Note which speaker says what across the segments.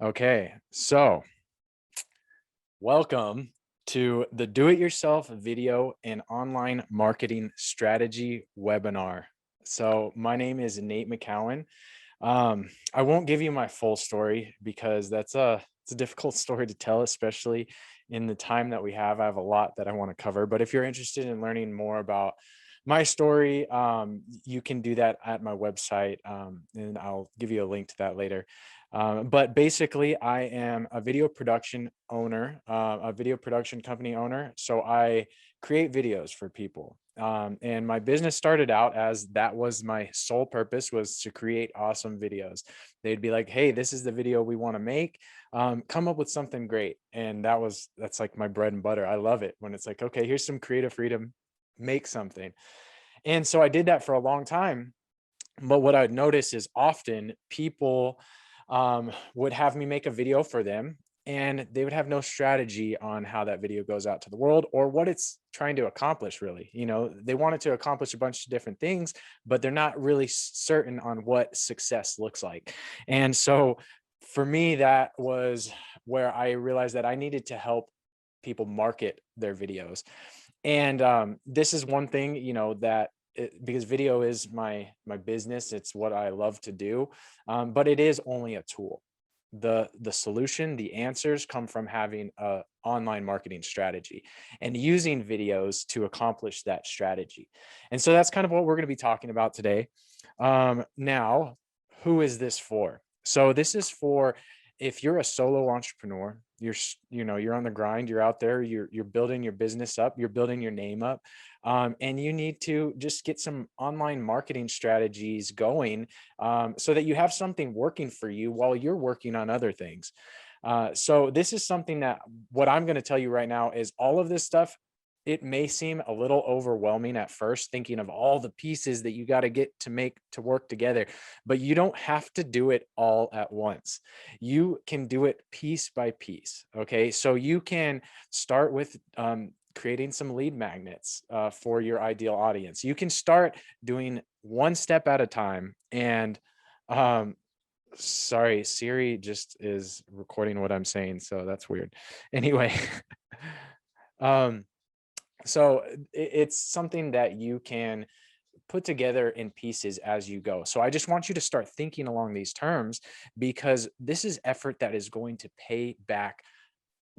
Speaker 1: Okay, so welcome to the Do-It-Yourself Video and Online Marketing Strategy webinar. So my name is Nate McCowan. I won't give you my full story because it's a difficult story to tell, especially in the time that we have. I have a lot that I want to cover, but if you're interested in learning more about my story, you can do that at my website, and I'll give you a link to that later. But basically, I am a video production owner, a video production company owner. So I create videos for people. And my business started out as that was my sole purpose, was to create awesome videos. They'd be like, "Hey, this is the video we want to make. Come up with something great." And that's like my bread and butter. I love it when it's like, "Okay, here's some creative freedom, make something." And so I did that for a long time. But what I'd notice is often people would have me make a video for them, and they would have no strategy on how that video goes out to the world or what it's trying to accomplish, really. They wanted to accomplish a bunch of different things, but they're not really certain on what success looks like. And so for me, that was where I realized that I needed to help people market their videos. And this is one thing, because video is my business, it's what I love to do, but it is only a tool. The solution, the answers come from having a online marketing strategy and using videos to accomplish that strategy. And so that's kind of what we're going to be talking about today. Now, who is this for? So this is for if you're a solo entrepreneur, you're on the grind, you're out there, you're building your business up, you're building your name up, and you need to just get some online marketing strategies going, so that you have something working for you while you're working on other things. So this is something that what I'm going to tell you right now is all of this stuff. It may seem a little overwhelming at first, thinking of all the pieces that you got to get to make to work together, but you don't have to do it all at once. You can do it piece by piece. Okay. So you can start with creating some lead magnets for your ideal audience. You can start doing one step at a time. And sorry, Siri just is recording what I'm saying. So that's weird. Anyway. um, so it's something that you can put together in pieces as you go. So I just want you to start thinking along these terms, because this is effort that is going to pay back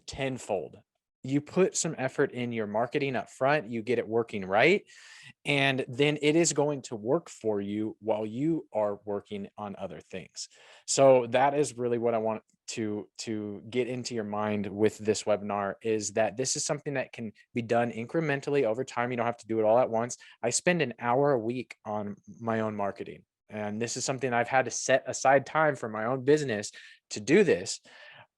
Speaker 1: tenfold. You put some effort in your marketing up front, you get it working right, and then it is going to work for you while you are working on other things. So that is really what I want to get into your mind with this webinar, is that this is something that can be done incrementally over time. You don't have to do it all at once. I spend an hour a week on my own marketing, and this is something I've had to set aside time for my own business to do this.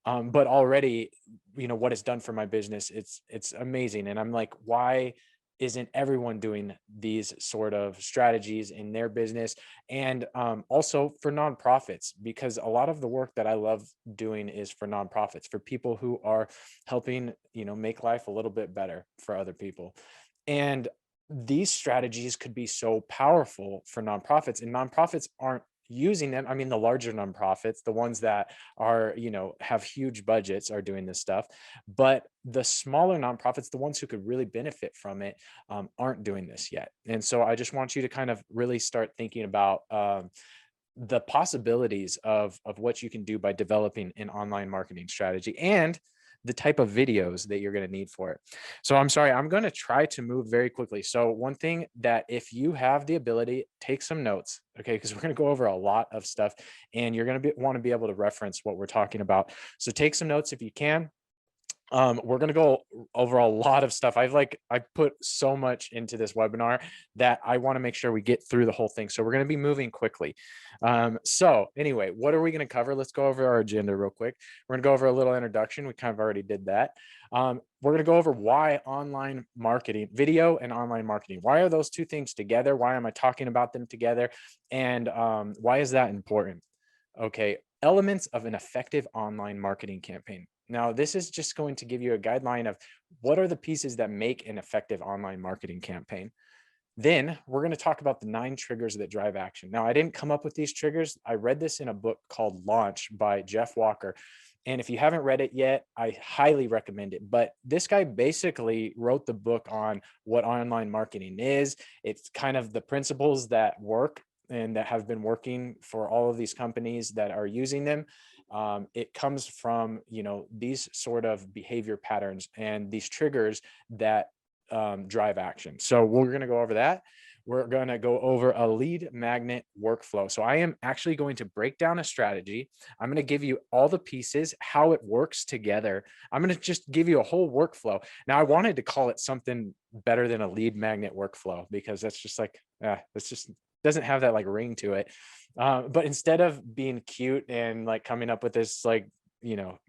Speaker 1: But already, what it's done for my business, it's amazing. And I'm like, why isn't everyone doing these sort of strategies in their business? And also for nonprofits, because a lot of the work that I love doing is for nonprofits, for people who are helping, make life a little bit better for other people. And these strategies could be so powerful for nonprofits, and nonprofits aren't using them. I mean, the larger nonprofits, the ones that are, have huge budgets, are doing this stuff, but the smaller nonprofits, the ones who could really benefit from it, aren't doing this yet. And so I just want you to kind of really start thinking about the possibilities of what you can do by developing an online marketing strategy, and the type of videos that you're going to need for it. So I'm sorry, I'm going to try to move very quickly. So one thing that, if you have the ability, take some notes, okay? Because we're going to go over a lot of stuff, and you're going to want to be able to reference what we're talking about. So take some notes if you can. We're going to go over a lot of stuff. I put so much into this webinar that I want to make sure we get through the whole thing. So we're going to be moving quickly. So anyway, what are we going to cover? Let's go over our agenda real quick. We're going to go over a little introduction. We kind of already did that. We're going to go over why online marketing, video and online marketing. Why are those two things together? Why am I talking about them together? And why is that important? Okay, elements of an effective online marketing campaign. Now, this is just going to give you a guideline of what are the pieces that make an effective online marketing campaign. Then we're going to talk about the 9 triggers that drive action. Now, I didn't come up with these triggers. I read this in a book called Launch by Jeff Walker. And if you haven't read it yet, I highly recommend it. But this guy basically wrote the book on what online marketing is. It's kind of the principles that work and that have been working for all of these companies that are using them. It comes from, these sort of behavior patterns and these triggers that drive action. So we're going to go over that. We're going to go over a lead magnet workflow. So I am actually going to break down a strategy. I'm going to give you all the pieces, how it works together. I'm going to just give you a whole workflow. Now, I wanted to call it something better than a lead magnet workflow because that's just like, that's just doesn't have that like ring to it. But instead of being cute and like coming up with this like,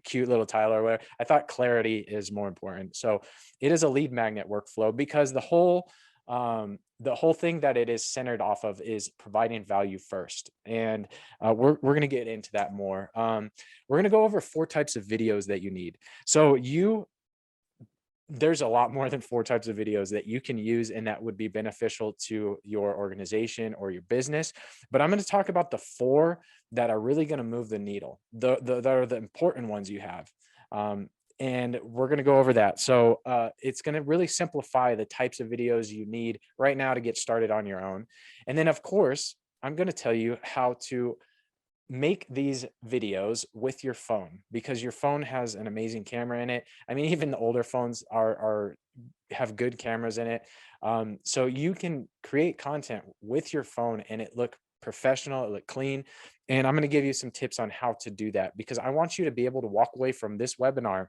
Speaker 1: cute little title or whatever, I thought clarity is more important. So it is a lead magnet workflow because the whole thing that it is centered off of is providing value first. And we're going to get into that more. We're going to go over 4 types of videos that you need. So there's a lot more than 4 types of videos that you can use and that would be beneficial to your organization or your business. But I'm going to talk about the 4 that are really going to move the needle. That are the important ones you have. And we're going to go over that. So it's going to really simplify the types of videos you need right now to get started on your own. And then, of course, I'm going to tell you how to make these videos with your phone because your phone has an amazing camera in it. I mean, even the older phones have good cameras in it. So you can create content with your phone and it look professional, it look clean. And I'm going to give you some tips on how to do that because I want you to be able to walk away from this webinar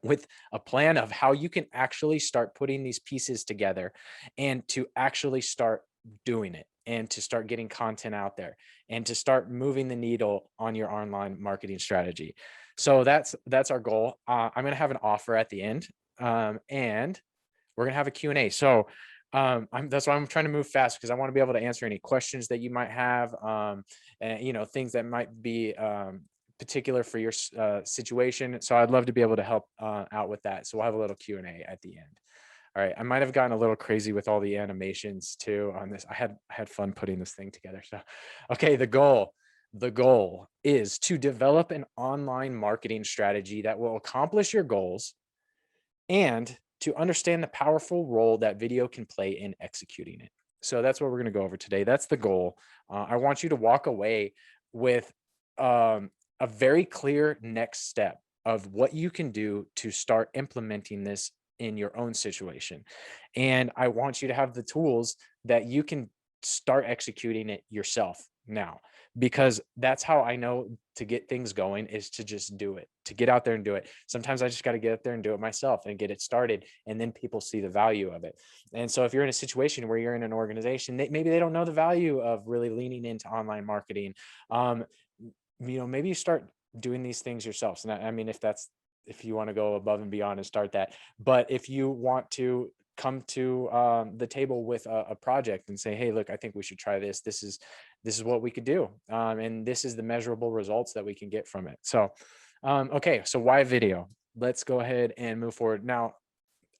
Speaker 1: with a plan of how you can actually start putting these pieces together and to actually start doing it and to start getting content out there and to start moving the needle on your online marketing strategy. So that's our goal. I'm going to have an offer at the end, and we're going to have a Q&A. So that's why I'm trying to move fast because I want to be able to answer any questions that you might have, and things that might be particular for your situation. So I'd love to be able to help out with that. So we'll have a little Q&A at the end. All right, I might have gotten a little crazy with all the animations too on this. I had fun putting this thing together. So, okay, the goal is to develop an online marketing strategy that will accomplish your goals and to understand the powerful role that video can play in executing it. So that's what we're going to go over today. That's the goal. I want you to walk away with a very clear next step of what you can do to start implementing this in your own situation. And I want you to have the tools that you can start executing it yourself now, because that's how I know to get things going is to just do it, to get out there and do it. Sometimes I just got to get out there and do it myself and get it started. And then people see the value of it. And so if you're in a situation where you're in an organization that maybe they don't know the value of really leaning into online marketing, maybe you start doing these things yourself. So I mean, if you want to go above and beyond and start that, but if you want to come to the table with a project and say, hey, look, I think we should try this. This is what we could do. And this is the measurable results that we can get from it. So, okay. So why video? Let's go ahead and move forward. Now,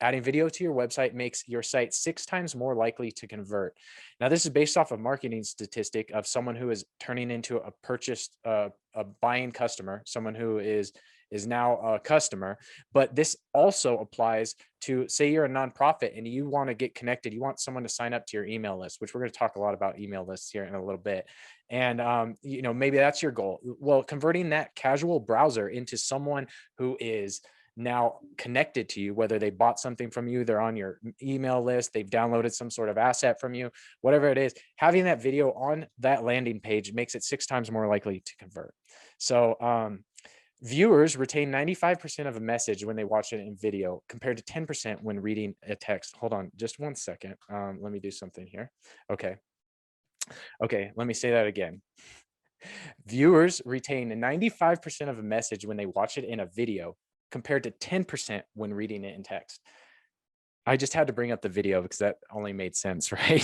Speaker 1: adding video to your website makes your site 6 times more likely to convert. Now, this is based off a marketing statistic of someone who is turning into a buying customer, someone who is now a customer. But this also applies to, say you're a nonprofit and you want to get connected. You want someone to sign up to your email list, which we're going to talk a lot about email lists here in a little bit. And, maybe that's your goal. Well, converting that casual browser into someone who is now connected to you, whether they bought something from you, they're on your email list, they've downloaded some sort of asset from you, whatever it is, having that video on that landing page makes it 6 times more likely to convert. So viewers retain 95% of a message when they watch it in video compared to 10% when reading a text. Hold on just one second. Let me do something here. Okay, let me say that again. Viewers retain 95% of a message when they watch it in a video compared to 10% when reading it in text. I just had to bring up the video because that only made sense, right?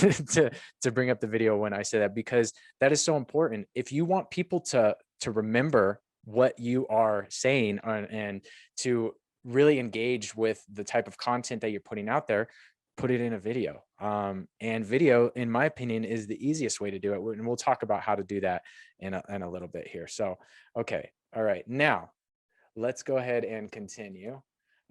Speaker 1: to bring up the video when I say that, because that is so important. If you want people to remember what you are saying and to really engage with the type of content that you're putting out there, put it in a video. And video, in my opinion, is the easiest way to do it. And we'll talk about how to do that in a little bit here. So, okay. All right. Now let's go ahead and continue.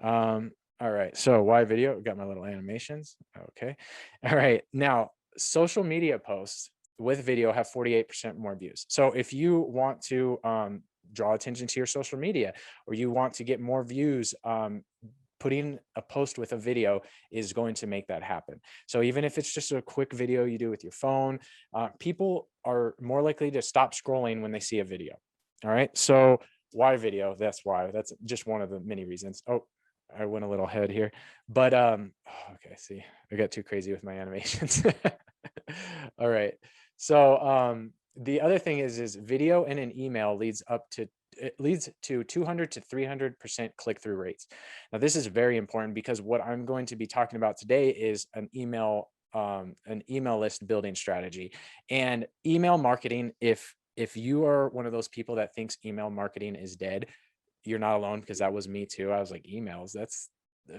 Speaker 1: All right. So why video? Got my little animations. Okay. All right. Now, social media posts with video have 48% more views. So if you want to draw attention to your social media, or you want to get more views, putting a post with a video is going to make that happen. So even if it's just a quick video you do with your phone, people are more likely to stop scrolling when they see a video. All right. So why video? That's why. That's just one of the many reasons. Oh, I went a little ahead here, but okay. See, I got too crazy with my animations. All right. So the other thing is video in an email leads to 200 to 300% click-through rates. Now, this is very important because what I'm going to be talking about today is an email list building strategy. And email marketing, if you are one of those people that thinks email marketing is dead, you're not alone, because that was me too. I was like, emails, that's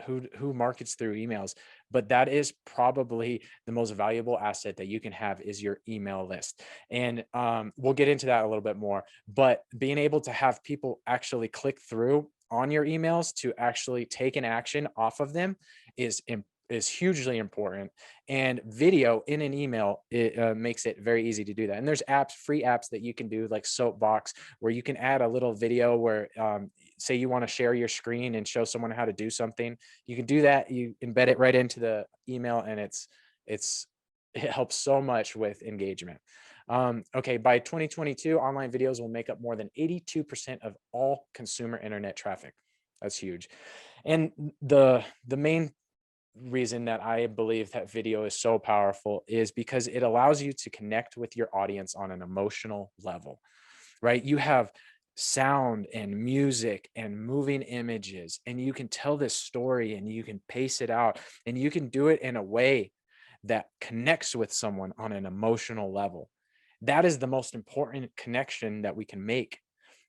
Speaker 1: who markets through emails? But that is probably the most valuable asset that you can have, is your email list. And we'll get into that a little bit more, but being able to have people actually click through on your emails to actually take an action off of them is hugely important. And video in an email, it makes it very easy to do that. And there's free apps that you can do, like Soapbox, where you can add a little video where say you want to share your screen and show someone how to do something. You can do that. You embed it right into the email, and it helps so much with engagement. Okay, by 2022, online videos will make up more than 82% of all consumer internet traffic. That's huge. And the main reason that I believe that video is so powerful is because it allows you to connect with your audience on an emotional level, right? You have sound and music and moving images, and you can tell this story and you can pace it out, and you can do it in a way that connects with someone on an emotional level. That is the most important connection that we can make.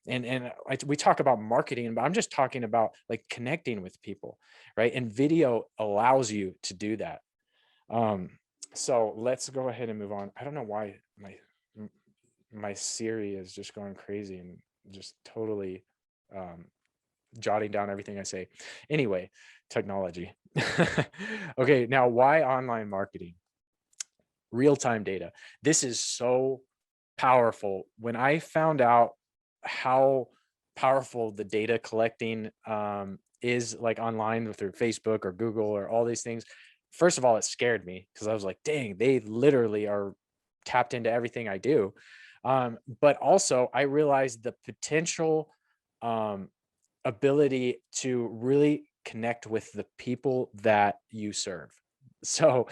Speaker 1: And we talk about marketing, but I'm just talking about like connecting with people, right? And video allows you to do that. So let's go ahead and move on. I don't know why my Siri is just going crazy and just totally jotting down everything I say. Anyway, technology. Okay, now why online marketing? Real-time data. This is so powerful. When I found out how powerful the data collecting is, like online through Facebook or Google or all these things, first of all, it scared me, because I was like, dang, they literally are tapped into everything I do. But also I realized the potential ability to really connect with the people that you serve. So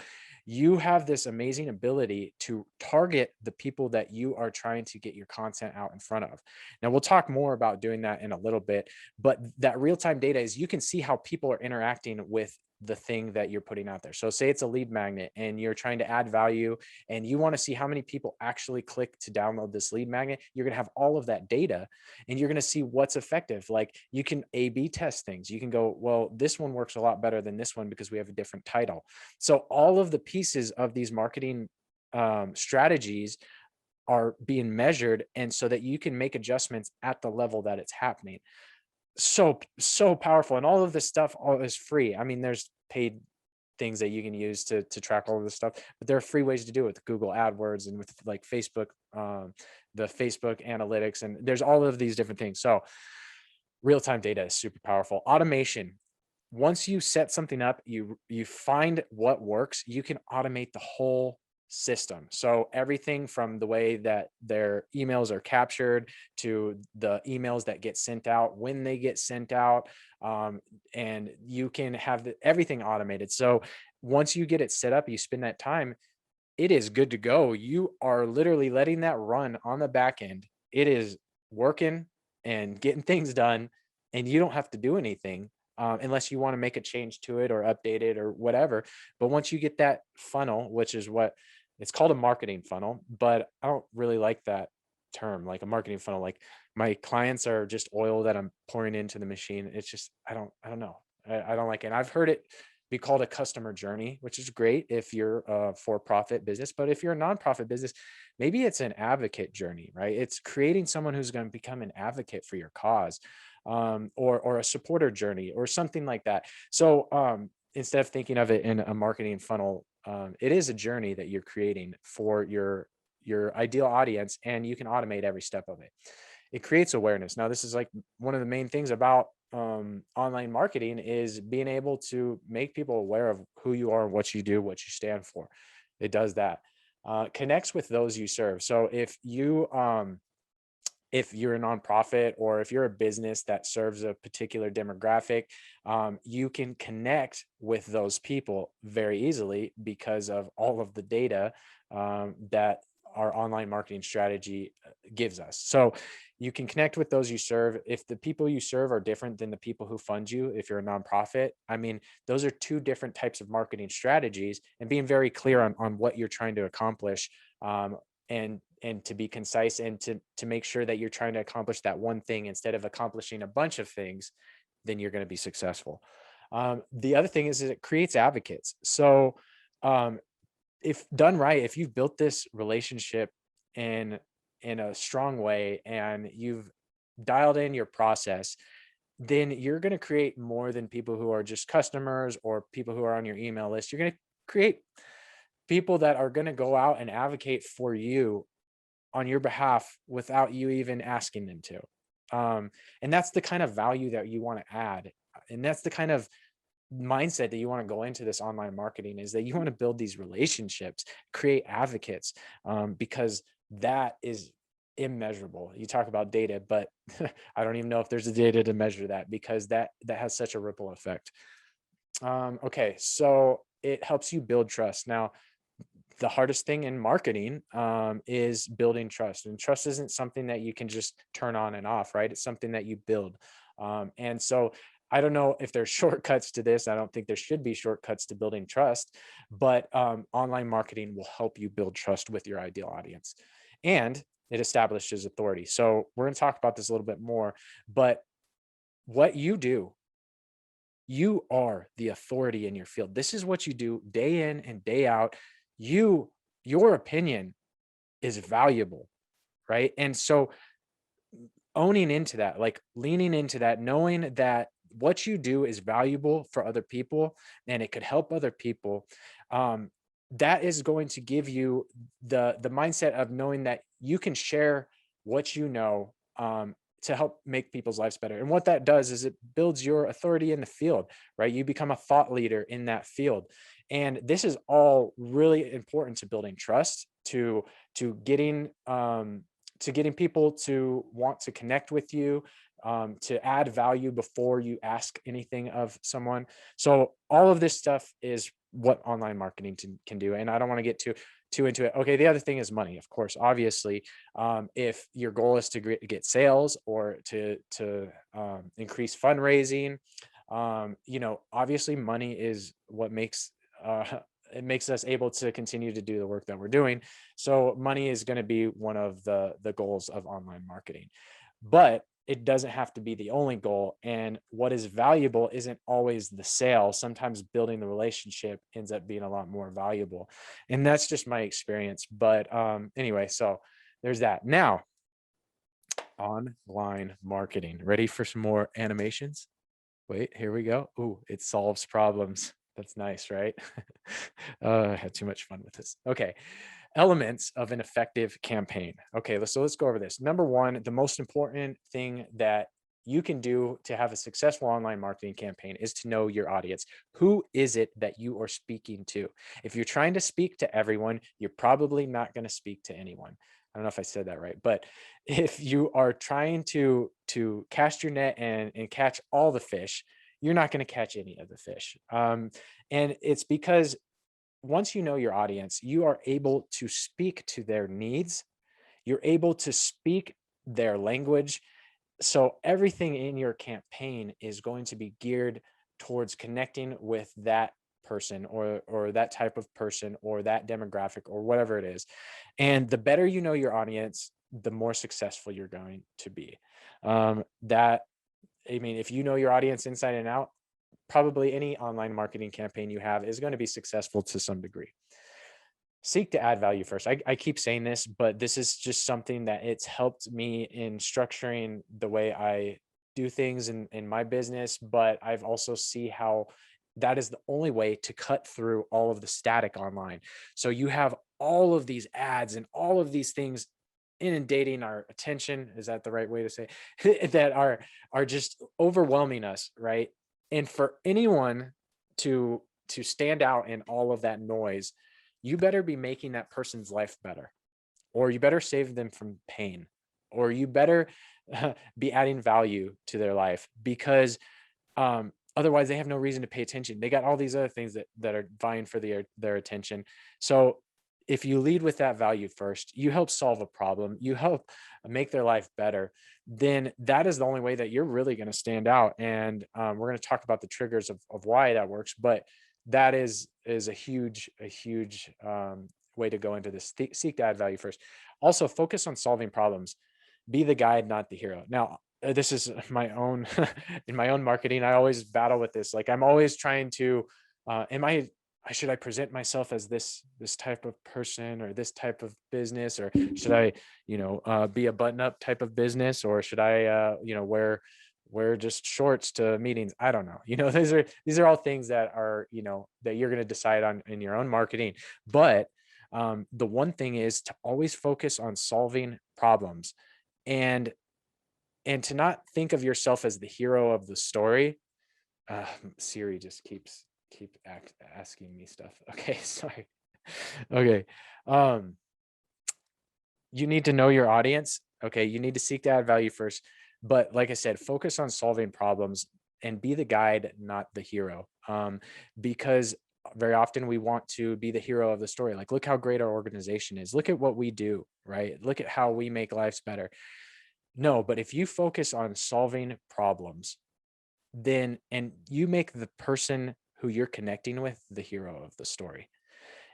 Speaker 1: you have this amazing ability to target the people that you are trying to get your content out in front of. Now, we'll talk more about doing that in a little bit, but that real-time data is, you can see how people are interacting with the thing that you're putting out there. So say it's a lead magnet and you're trying to add value, and you want to see how many people actually click to download this lead magnet. You're going to have all of that data, and you're going to see what's effective. Like, you can A/B test things. You can go, well, this one works a lot better than this one because we have a different title. So all of the pieces of these marketing strategies are being measured, and so that you can make adjustments at the level that it's happening. So powerful. And all of this stuff all is free. I mean, there's paid things that you can use to track all of this stuff, but there are free ways to do it with Google AdWords and with like Facebook, the Facebook analytics, and there's all of these different things. So real-time data is super powerful. Automation. Once you set something up, you find what works, you can automate the whole system. So everything from the way that their emails are captured to the emails that get sent out, when they get sent out, and you can have everything automated. So once you get it set up, you spend that time, it is good to go. You are literally letting that run on the back end. It is working and getting things done, and you don't have to do anything. Unless you want to make a change to it or update it or whatever. But once you get that funnel, which is what it's called, a marketing funnel, but I don't really like that term, like a marketing funnel. Like, my clients are just oil that I'm pouring into the machine. It's just, I don't know. I don't like it. And I've heard it be called a customer journey, which is great if you're a for-profit business. But if you're a nonprofit business, maybe it's an advocate journey, right? It's creating someone who's going to become an advocate for your cause, or a supporter journey or something like that. So instead of thinking of it in a marketing funnel, it is a journey that you're creating for your ideal audience, and you can automate every step of it. It creates awareness. Now, this is like one of the main things about online marketing, is being able to make people aware of who you are, what you do, what you stand for. It does that. Connects with those you serve. So if you're a nonprofit, or if you're a business that serves a particular demographic, you can connect with those people very easily because of all of the data that our online marketing strategy gives us. So you can connect with those you serve. If the people you serve are different than the people who fund you, if you're a nonprofit, I mean, those are two different types of marketing strategies, and being very clear on what you're trying to accomplish, and to be concise, and to make sure that you're trying to accomplish that one thing instead of accomplishing a bunch of things, then you're going to be successful. The other thing is it creates advocates. So um, if done right, if you've built this relationship in in a strong way, and you've dialed in your process, then you're going to create more than people who are just customers or people who are on your email list. You're going to create people that are going to go out and advocate for you on your behalf without you even asking them to. And that's the kind of value that you want to add. And that's the kind of mindset that you want to go into this online marketing, is that you want to build these relationships, create advocates, because that is immeasurable. You talk about data, but I don't even know if there's a data to measure that, because that has such a ripple effect. Okay, so it helps you build trust. Now, the hardest thing in marketing is building trust, and trust isn't something that you can just turn on and off, right? It's something that you build. And so I don't know if there's shortcuts to this. I don't think there should be shortcuts to building trust, but online marketing will help you build trust with your ideal audience, and it establishes authority. So we're going to talk about this a little bit more, but what you do, you are the authority in your field. This is what you do day in and day out. Your opinion is valuable, right? And so owning into that, like leaning into that, knowing that what you do is valuable for other people and it could help other people, um, that is going to give you the mindset of knowing that you can share what you know, to help make people's lives better. And what that does is it builds your authority in the field, right? You become a thought leader in that field. And this is all really important to building trust, to getting to getting people to want to connect with you, to add value before you ask anything of someone. So all of this stuff is what online marketing can do. And I don't want to get too into it. Okay, the other thing is money, of course. Obviously, if your goal is to get sales, or to increase fundraising, obviously money is what makes uh, it makes us able to continue to do the work that we're doing. So money is going to be one of the goals of online marketing, but it doesn't have to be the only goal. And what is valuable isn't always the sale. Sometimes building the relationship ends up being a lot more valuable. And that's just my experience. But anyway, so there's that. Now, online marketing. Ready for some more animations? Wait, here we go. Ooh, it solves problems. That's nice, right? I had too much fun with this. Okay. Elements of an effective campaign. Okay, let's go over this. Number one, the most important thing that you can do to have a successful online marketing campaign is to know your audience. Who is it that you are speaking to? If you're trying to speak to everyone, you're probably not going to speak to anyone. I don't know if I said that right, but if you are trying to cast your net and catch all the fish, you're not going to catch any of the fish. And it's because once you know your audience, you are able to speak to their needs. You're able to speak their language. So everything in your campaign is going to be geared towards connecting with that person, or that type of person, or that demographic, or whatever it is. And the better you know your audience, the more successful you're going to be. That I mean, if you know your audience inside and out, probably any online marketing campaign you have is going to be successful to some degree. Seek to add value first. I keep saying this, but this is just something that it's helped me in structuring the way I do things in my business. But I've also see how that is the only way to cut through all of the static online. So you have all of these ads and all of these things inundating our attention. Is that the right way to say it? That are just overwhelming us, right? And for anyone to stand out in all of that noise, you better be making that person's life better, or you better save them from pain, or you better be adding value to their life, because otherwise they have no reason to pay attention. They got all these other things that are vying for their attention. So if you lead with that value first, you help solve a problem, you help make their life better, then that is the only way that you're really going to stand out. And we're going to talk about the triggers of why that works, but that is a huge way to go into this. Seek to add value first. Also, focus on solving problems. Be the guide, not the hero. Now, this is my own in my own marketing. I always battle with this. Like, I'm always trying to, should I present myself as this type of person or this type of business, or should I, be a button up type of business, or should I, wear just shorts to meetings? I don't know. These are all things that are, that you're going to decide on in your own marketing. But the one thing is to always focus on solving problems, and to not think of yourself as the hero of the story. Siri just keep asking me stuff. Okay, sorry. Okay. Um, you need to know your audience. Okay, you need to seek to add value first. But like I said, focus on solving problems and be the guide, not the hero. Because very often we want to be the hero of the story. Like, look how great our organization is. Look at what we do, right? Look at how we make lives better. No, but if you focus on solving problems, then and you make the person who you're connecting with the hero of the story.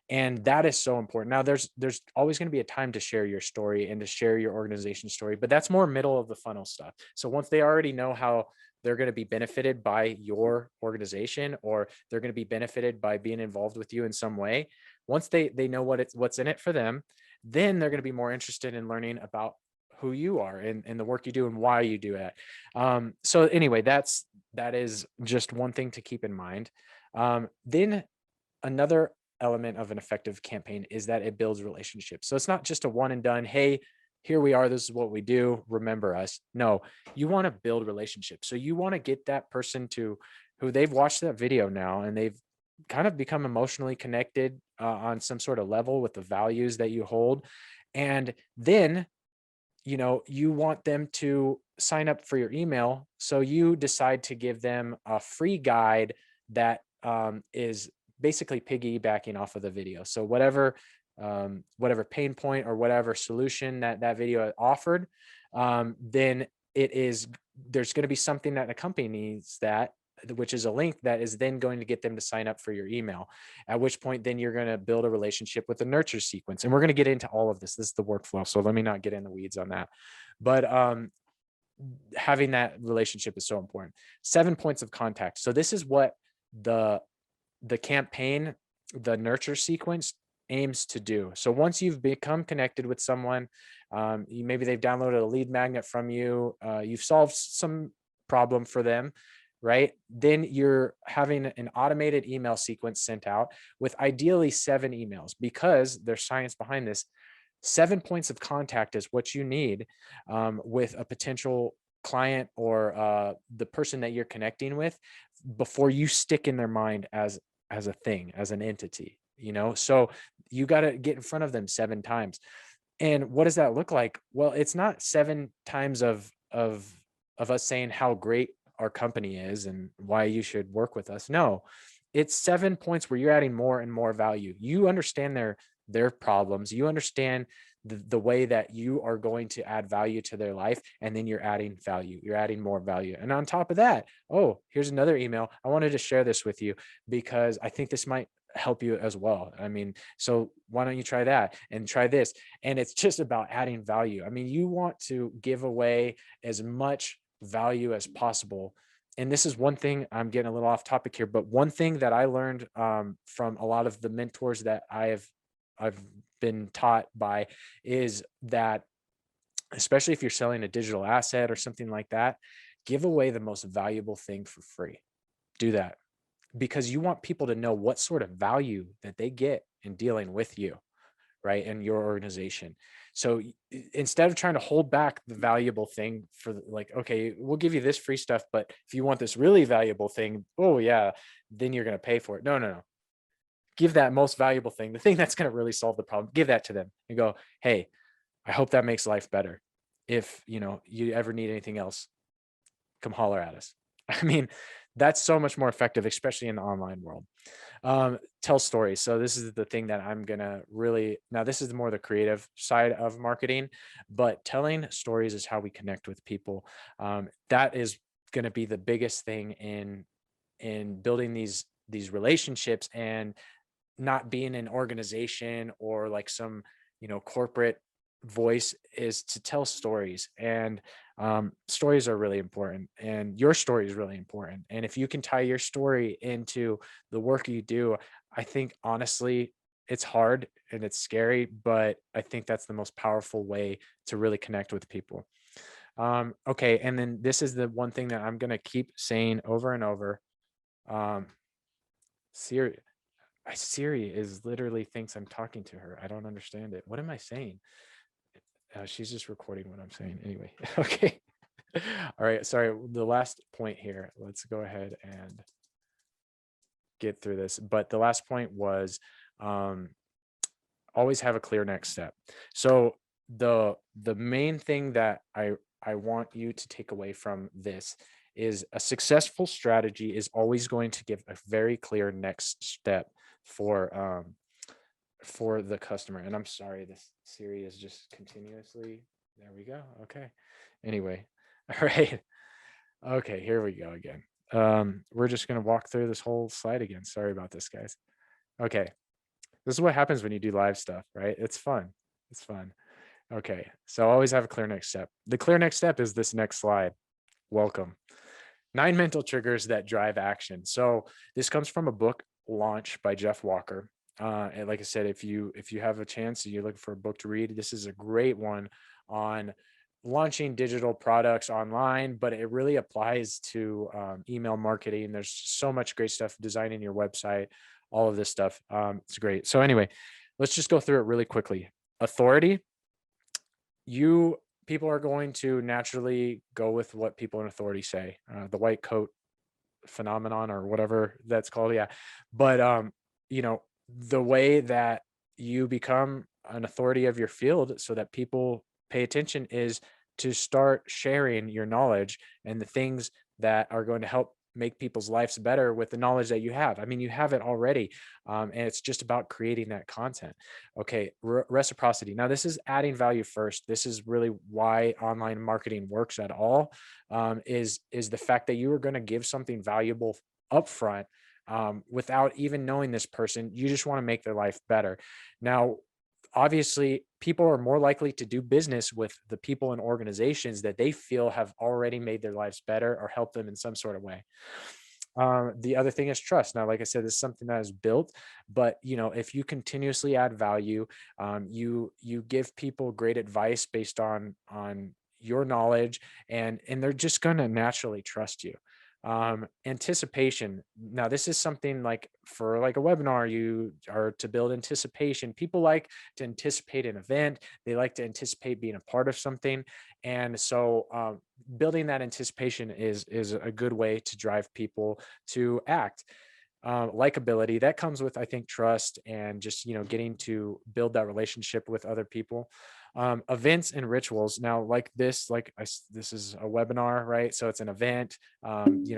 Speaker 1: And that is so important. Now, there's always going to be a time to share your story and to share your organization story, but that's more middle of the funnel stuff. So once they already know how they're going to be benefited by your organization, or they're going to be benefited by being involved with you in some way, once they know what's in it for them, then they're going to be more interested in learning about who you are and the work you do and why you do it. So anyway, that is just one thing to keep in mind. Then another element of an effective campaign is that it builds relationships. So it's not just a one and done, hey, here we are, this is what we do, remember us. No, you want to build relationships. So you want to get that person to who they've watched that video now and they've kind of become emotionally connected on some sort of level with the values that you hold. And then you want them to sign up for your email. So you decide to give them a free guide that is basically piggybacking off of the video. So whatever pain point or whatever solution that video offered, then there's going to be something that accompanies that, which is a link that is then going to get them to sign up for your email, at which point then you're going to build a relationship with the nurture sequence. And we're going to get into all of this. This is the workflow, so let me not get in the weeds on that. But having that relationship is so important. 7 points of contact. So this is what the campaign, the nurture sequence, aims to do. So once you've become connected with someone, maybe they've downloaded a lead magnet from you, you've solved some problem for them, right? Then you're having an automated email sequence sent out with ideally 7 emails, because there's science behind this. 7 points of contact is what you need with a potential client or the person that you're connecting with before you stick in their mind as a thing, as an entity. So you got to get in front of them 7 times. And what does that look like? Well, it's not 7 times of us saying how great our company is and why you should work with us. No, it's 7 points where you're adding more and more value. You understand their problems. You understand the way that you are going to add value to their life. And then you're adding value, you're adding more value. And on top of that, oh, here's another email. I wanted to share this with you because I think this might help you as well. I mean, so why don't you try that and try this? And it's just about adding value. I mean, you want to give away as much value as possible and this is one thing, I'm getting a little off topic here, but one thing that I learned from a lot of the mentors that I've been taught by is that, especially if you're selling a digital asset or something like that, give away the most valuable thing for free. Do that because you want people to know what sort of value that they get in dealing with you, right? And your organization. So instead of trying to hold back the valuable thing for like, okay, we'll give you this free stuff, but if you want this really valuable thing, oh yeah, then you're going to pay for it. No, no, no. Give that most valuable thing, the thing that's going to really solve the problem, give that to them and go, hey, I hope that makes life better. If you ever need anything else, come holler at us. I mean, that's so much more effective, especially in the online world. Tell stories. So this is the thing that I'm gonna really, now this is more the creative side of marketing, but telling stories is how we connect with people. That is going to be the biggest thing in building these relationships, and not being an organization or like some corporate voice, is to tell stories. And stories are really important, and your story is really important. And if you can tie your story into the work you do, I think honestly it's hard and it's scary, but I think that's the most powerful way to really connect with people. Okay, and then this is the one thing that I'm going to keep saying over and over. um Siri, Siri is literally thinks I'm talking to her. I don't understand it. What am I saying? She's just recording what I'm saying. Anyway, okay. All right. Sorry. The last point here. Let's go ahead and get through this. But the last point was, um, always have a clear next step. So the main thing that I want you to take away from this is a successful strategy is always going to give a very clear next step for the customer. And I'm sorry, this Siri is just continuously. There we go. Okay. Anyway, all right. Okay, here we go again. We're just gonna walk through this whole slide again. Sorry about this, guys. Okay, this is what happens when you do live stuff, right? It's fun. It's fun. Okay, so always have a clear next step. The clear next step is this next slide. Welcome. 9 mental triggers that drive action. So this comes from a book, Launch by Jeff Walker. And like I said, if you have a chance and you're looking for a book to read, this is a great one on launching digital products online, but it really applies to email marketing. There's so much great stuff, designing your website, all of this stuff. It's great. So anyway, let's just go through it really quickly. Authority. You People are going to naturally go with what people in authority say. The white coat phenomenon or whatever that's called. Yeah. But the way that you become an authority of your field so that people pay attention is to start sharing your knowledge and the things that are going to help make people's lives better with the knowledge that you have. I mean, you have it already. And it's just about creating that content. Okay. Reciprocity. Now, this is adding value first. This is really why online marketing works at all. Is the fact that you are going to give something valuable upfront, without even knowing this person. You just want to make their life better. Now, obviously, people are more likely to do business with the people and organizations that they feel have already made their lives better or helped them in some sort of way. The other thing is trust. Now, like I said, this is something that is built, but if you continuously add value, you give people great advice based on your knowledge, and they're just going to naturally trust you. Anticipation. Now, this is something like for like a webinar, you are to build anticipation. People like to anticipate an event. They like to anticipate being a part of something. And so building that anticipation is a good way to drive people to act. Likability, that comes with, I think, trust and just getting to build that relationship with other people. Events and rituals. Now, like this, this is a webinar, right? So it's an event.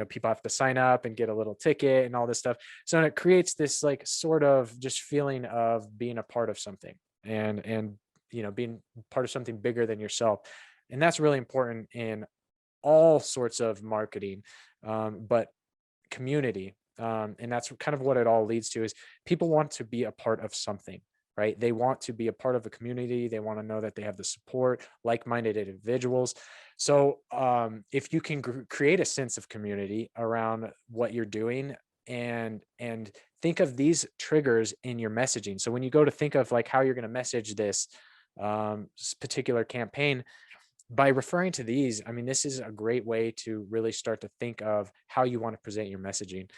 Speaker 1: People have to sign up and get a little ticket and all this stuff. So it creates this like sort of just feeling of being a part of something, and being part of something bigger than yourself. And that's really important in all sorts of marketing. But community, and that's kind of what it all leads to, is people want to be a part of something. right? They want to be a part of a community. They want to know that they have the support, like-minded individuals. So if you can create a sense of community around what you're doing, and think of these triggers in your messaging. So when you go to think of like how you're going to message this particular campaign, by referring to these, I mean, this is a great way to really start to think of how you want to present your messaging.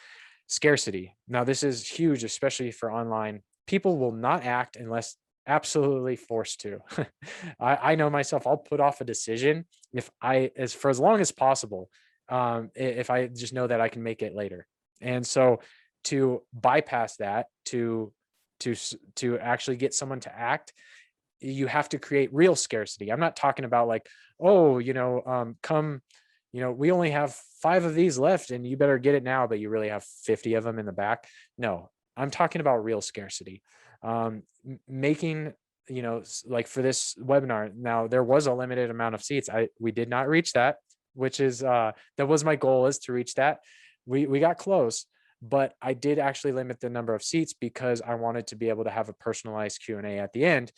Speaker 1: Scarcity. Now, this is huge, especially for online. People will not act unless absolutely forced to. I know myself, I'll put off a decision if I, as for as long as possible, if I just know that I can make it later. And so to bypass that, to actually get someone to act, you have to create real scarcity. I'm not talking about like, oh, come, we only have 5 of these left and you better get it now, but you really have 50 of them in the back. No, I'm talking about real scarcity. Making, like for this webinar, now there was a limited amount of seats. We did not reach that, which is, that was my goal, is to reach that. We got close, but I did actually limit the number of seats because I wanted to be able to have a personalized Q&A at the end.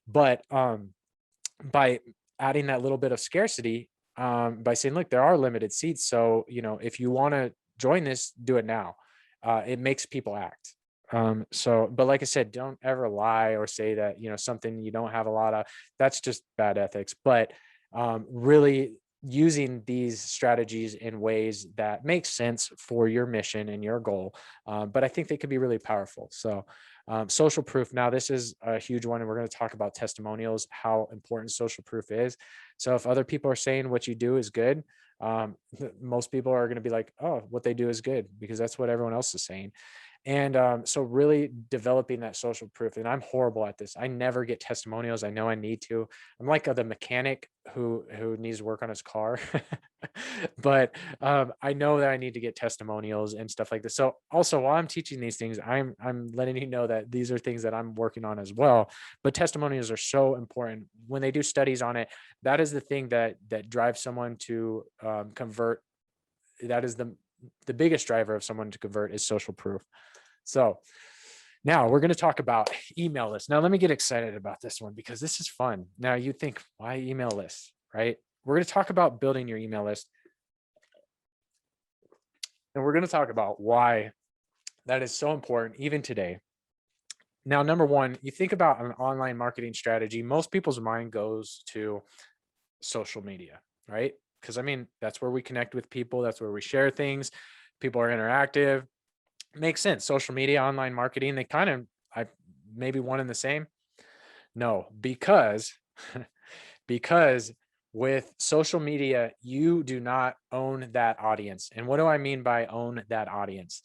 Speaker 1: But by adding that little bit of scarcity, by saying, look, there are limited seats. So, if you want to join this, do it now. It makes people act. But like I said, don't ever lie or say that, something you don't have a lot of. That's just bad ethics. But really using these strategies in ways that make sense for your mission and your goal. But I think they could be really powerful. So social proof. Now, this is a huge one, and we're going to talk about testimonials, how important social proof is. So if other people are saying what you do is good, most people are going to be like, oh, what they do is good, because that's what everyone else is saying. And so really developing that social proof. And I'm horrible at this. I never get testimonials. I know I need to. I'm like the mechanic who needs to work on his car. But I know that I need to get testimonials and stuff like this. So also, while I'm teaching these things, I'm letting you know that these are things that I'm working on as well. But testimonials are so important. When they do studies on it, that is the thing that drives someone to convert. That is the biggest driver of someone to convert, is social proof. So now we're going to talk about email lists. Now, let me get excited about this one because this is fun. Now you think, why email lists, right? We're going to talk about building your email list. And we're going to talk about why that is so important even today. Now, number one, you think about an online marketing strategy, most people's mind goes to social media, right? Because I mean, that's where we connect with people. That's where we share things. People are interactive. Makes sense. Social media, online marketing, they kind of, maybe one and the same. No, because because with social media, you do not own that audience. And what do I mean by own that audience?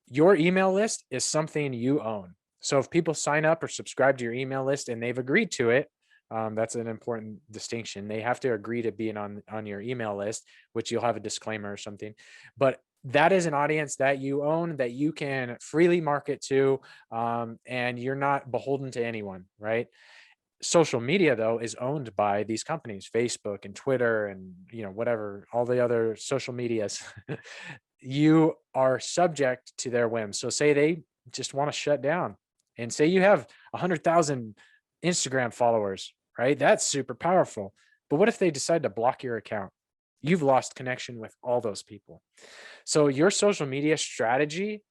Speaker 1: Your email list is something you own. So if people sign up or subscribe to your email list and they've agreed to it, that's an important distinction. They have to agree to being on your email list, which you'll have a disclaimer or something. But that is an audience that you own, that you can freely market to, and you're not beholden to anyone, right? Social media, though, is owned by these companies, Facebook and Twitter and whatever, all the other social medias. You are subject to their whims. So say they just want to shut down, and say you have 100,000 Instagram followers, right? That's super powerful. But what if they decide to block your account? You've lost connection with all those people. So your social media strategy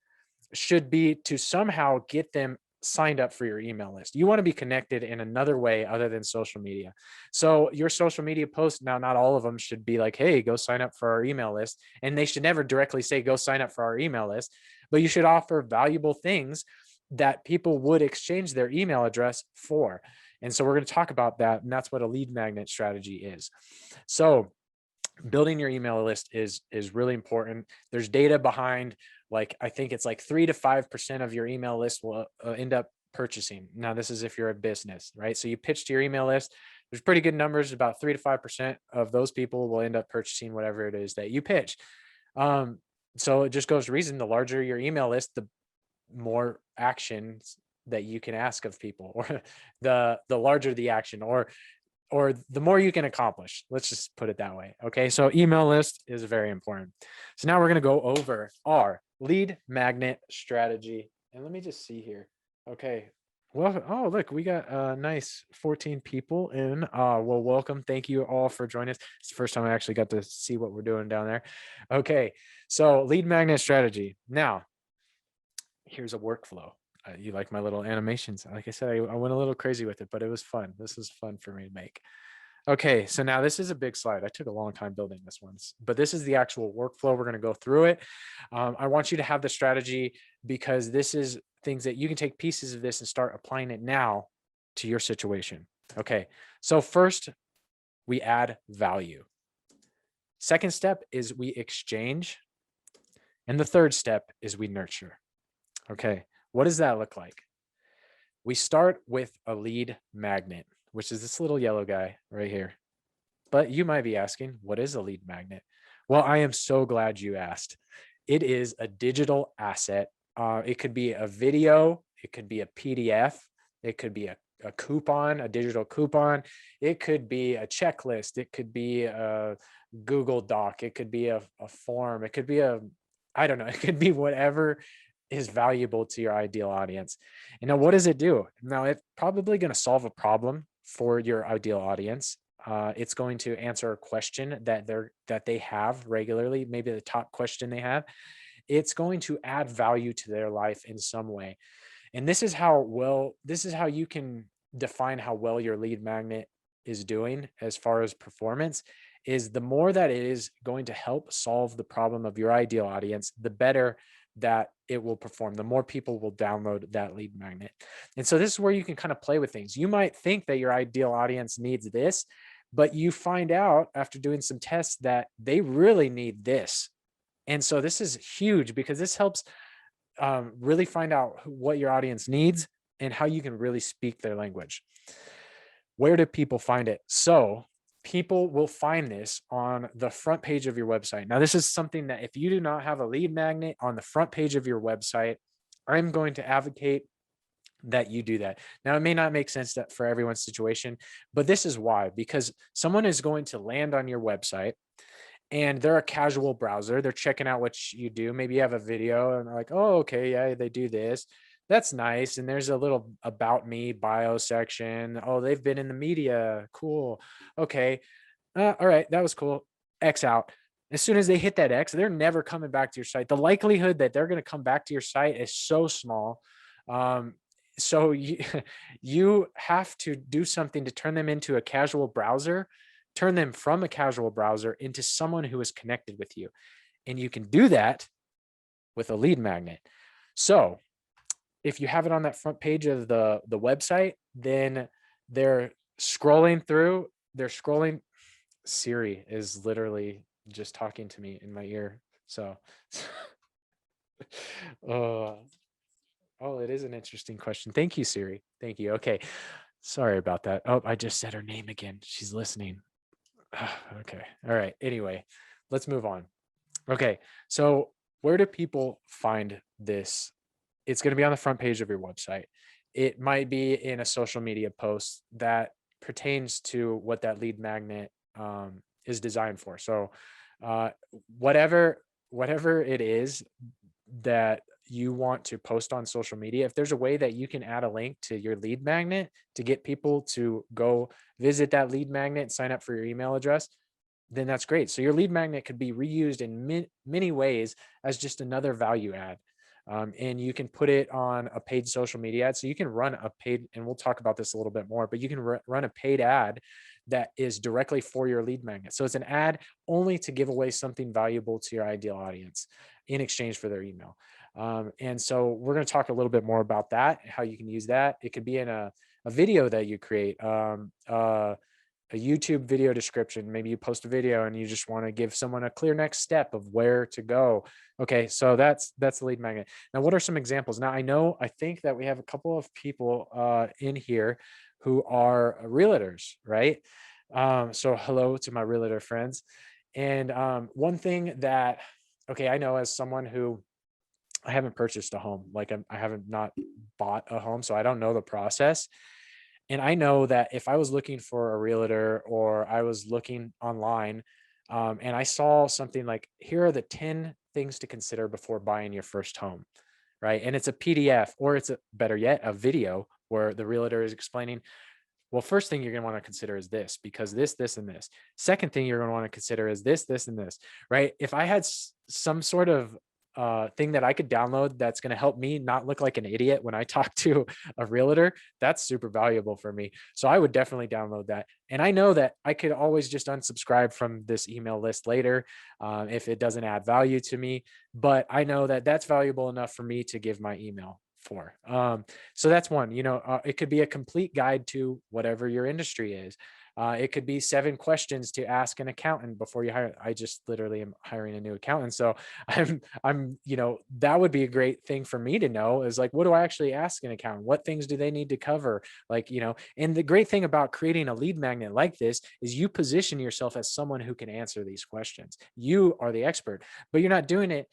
Speaker 1: should be to somehow get them signed up for your email list. You want to be connected in another way other than social media. So your social media posts, now not all of them should be like, hey, go sign up for our email list. And they should never directly say, go sign up for our email list, but you should offer valuable things that people would exchange their email address for. And so we're going to talk about that. And that's what a lead magnet strategy is. So building your email list is really important. There's data behind, like, I think it's like 3 to 5% of your email list will end up purchasing. Now, this is if you're a business, right? So you pitch to your email list. There's pretty good numbers. About 3 to 5% of those people will end up purchasing whatever it is that you pitch. So it just goes to reason, the larger your email list, the more actions that you can ask of people, or the larger the action, or the more you can accomplish. Let's just put it that way. Okay. So email list is very important. So now we're going to go over our lead magnet strategy. And let me just see here. Okay. Well, oh, look, we got a nice 14 people in. Well, welcome. Thank you all for joining us. It's the first time I actually got to see what we're doing down there. Okay, so lead magnet strategy. Now, here's a workflow. You like my little animations? Like I said, I went a little crazy with it, but it was fun. This was fun for me to make. Okay, so now this is a big slide. I took a long time building this one, but this is the actual workflow. We're going to go through it. I want you to have the strategy because this is things that you can take pieces of this and start applying it now to your situation. Okay, so first we add value. Second step is we exchange. And the third step is we nurture. Okay, what does that look like? We start with a lead magnet, which is this little yellow guy right here. But you might be asking, what is a lead magnet? Well, I am so glad you asked. It is a digital asset. It could be a video, it could be a PDF, it could be a coupon, a digital coupon, it could be a checklist, it could be a Google Doc, it could be a form, it could be I don't know, it could be whatever is valuable to your ideal audience. And now, what does it do? Now, it's probably going to solve a problem for your ideal audience. It's going to answer a question that they have regularly, maybe the top question they have. It's going to add value to their life in some way. And this is how you can define how well your lead magnet is doing as far as performance is the more that it is going to help solve the problem of your ideal audience, the better that it will perform, the more people will download that lead magnet. And so this is where you can kind of play with things. You might think that your ideal audience needs this, but you find out after doing some tests that they really need this. And so this is huge because this helps really find out what your audience needs and how you can really speak their language. Where do people find it? So people will find this on the front page of your website. Now, this is something that if you do not have a lead magnet on the front page of your website, I'm going to advocate that you do that. Now, it may not make sense that for everyone's situation, but this is why, because someone is going to land on your website and they're a casual browser. They're checking out what you do. Maybe you have a video and they're like, oh, okay, yeah, they do this. That's nice. And there's a little about me bio section. Oh, they've been in the media. Cool. Okay. All right. That was cool. X out. As soon as they hit that X, they're never coming back to your site. The likelihood that they're going to come back to your site is so small. So you have to do something to turn them into a casual browser, turn them from a casual browser into someone who is connected with you. And you can do that with a lead magnet. So if you have it on that front page of the website, then they're scrolling through, they're scrolling. Siri is literally just talking to me in my ear. So, uh, oh, it is an interesting question. Thank you, Siri. Thank you. Okay. Sorry about that. Oh, I just said her name again. She's listening. Okay. All right. Anyway, let's move on. Okay. So, where do people find this? It's going to be on the front page of your website. It might be in a social media post that pertains to what that lead magnet is designed for. So, uh, whatever it is that you want to post on social media, if there's a way that you can add a link to your lead magnet to get people to go visit that lead magnet and sign up for your email address, then that's great. So your lead magnet could be reused in many ways as just another value add. And you can put it on a paid social media ad. So you can run a paid, and we'll talk about this a little bit more, but you can run a paid ad that is directly for your lead magnet. So it's an ad only to give away something valuable to your ideal audience in exchange for their email. And so we're going to talk a little bit more about that, how you can use that. It could be in a video that you create, a YouTube video description. Maybe you post a video and you just want to give someone a clear next step of where to go. Okay, so that's the lead magnet. Now, what are some examples? Now, I think that we have a couple of people in here who are realtors, right? So hello to my realtor friends. And one thing that, okay, I know as someone who I haven't purchased a home, like I haven't not bought a home, so I don't know the process. And I know that if I was looking for a realtor or I was looking online and I saw something like, here are the 10 things to consider before buying your first home, right? And it's a PDF or it's better yet, a video where the realtor is explaining, well, first thing you're going to want to consider is this, because this, and this. Second thing you're going to want to consider is this, and this, right? If I had some sort of thing that I could download that's going to help me not look like an idiot when I talk to a realtor, that's super valuable for me. So I would definitely download that. And I know that I could always just unsubscribe from this email list later if it doesn't add value to me. But I know that that's valuable enough for me to give my email for. So that's one. It could be a complete guide to whatever your industry is. It could be 7 questions to ask an accountant before you hire. I just literally am hiring a new accountant. So that would be a great thing for me to know, is like, what do I actually ask an accountant? What things do they need to cover? And the great thing about creating a lead magnet like this is you position yourself as someone who can answer these questions. You are the expert, but you're not doing it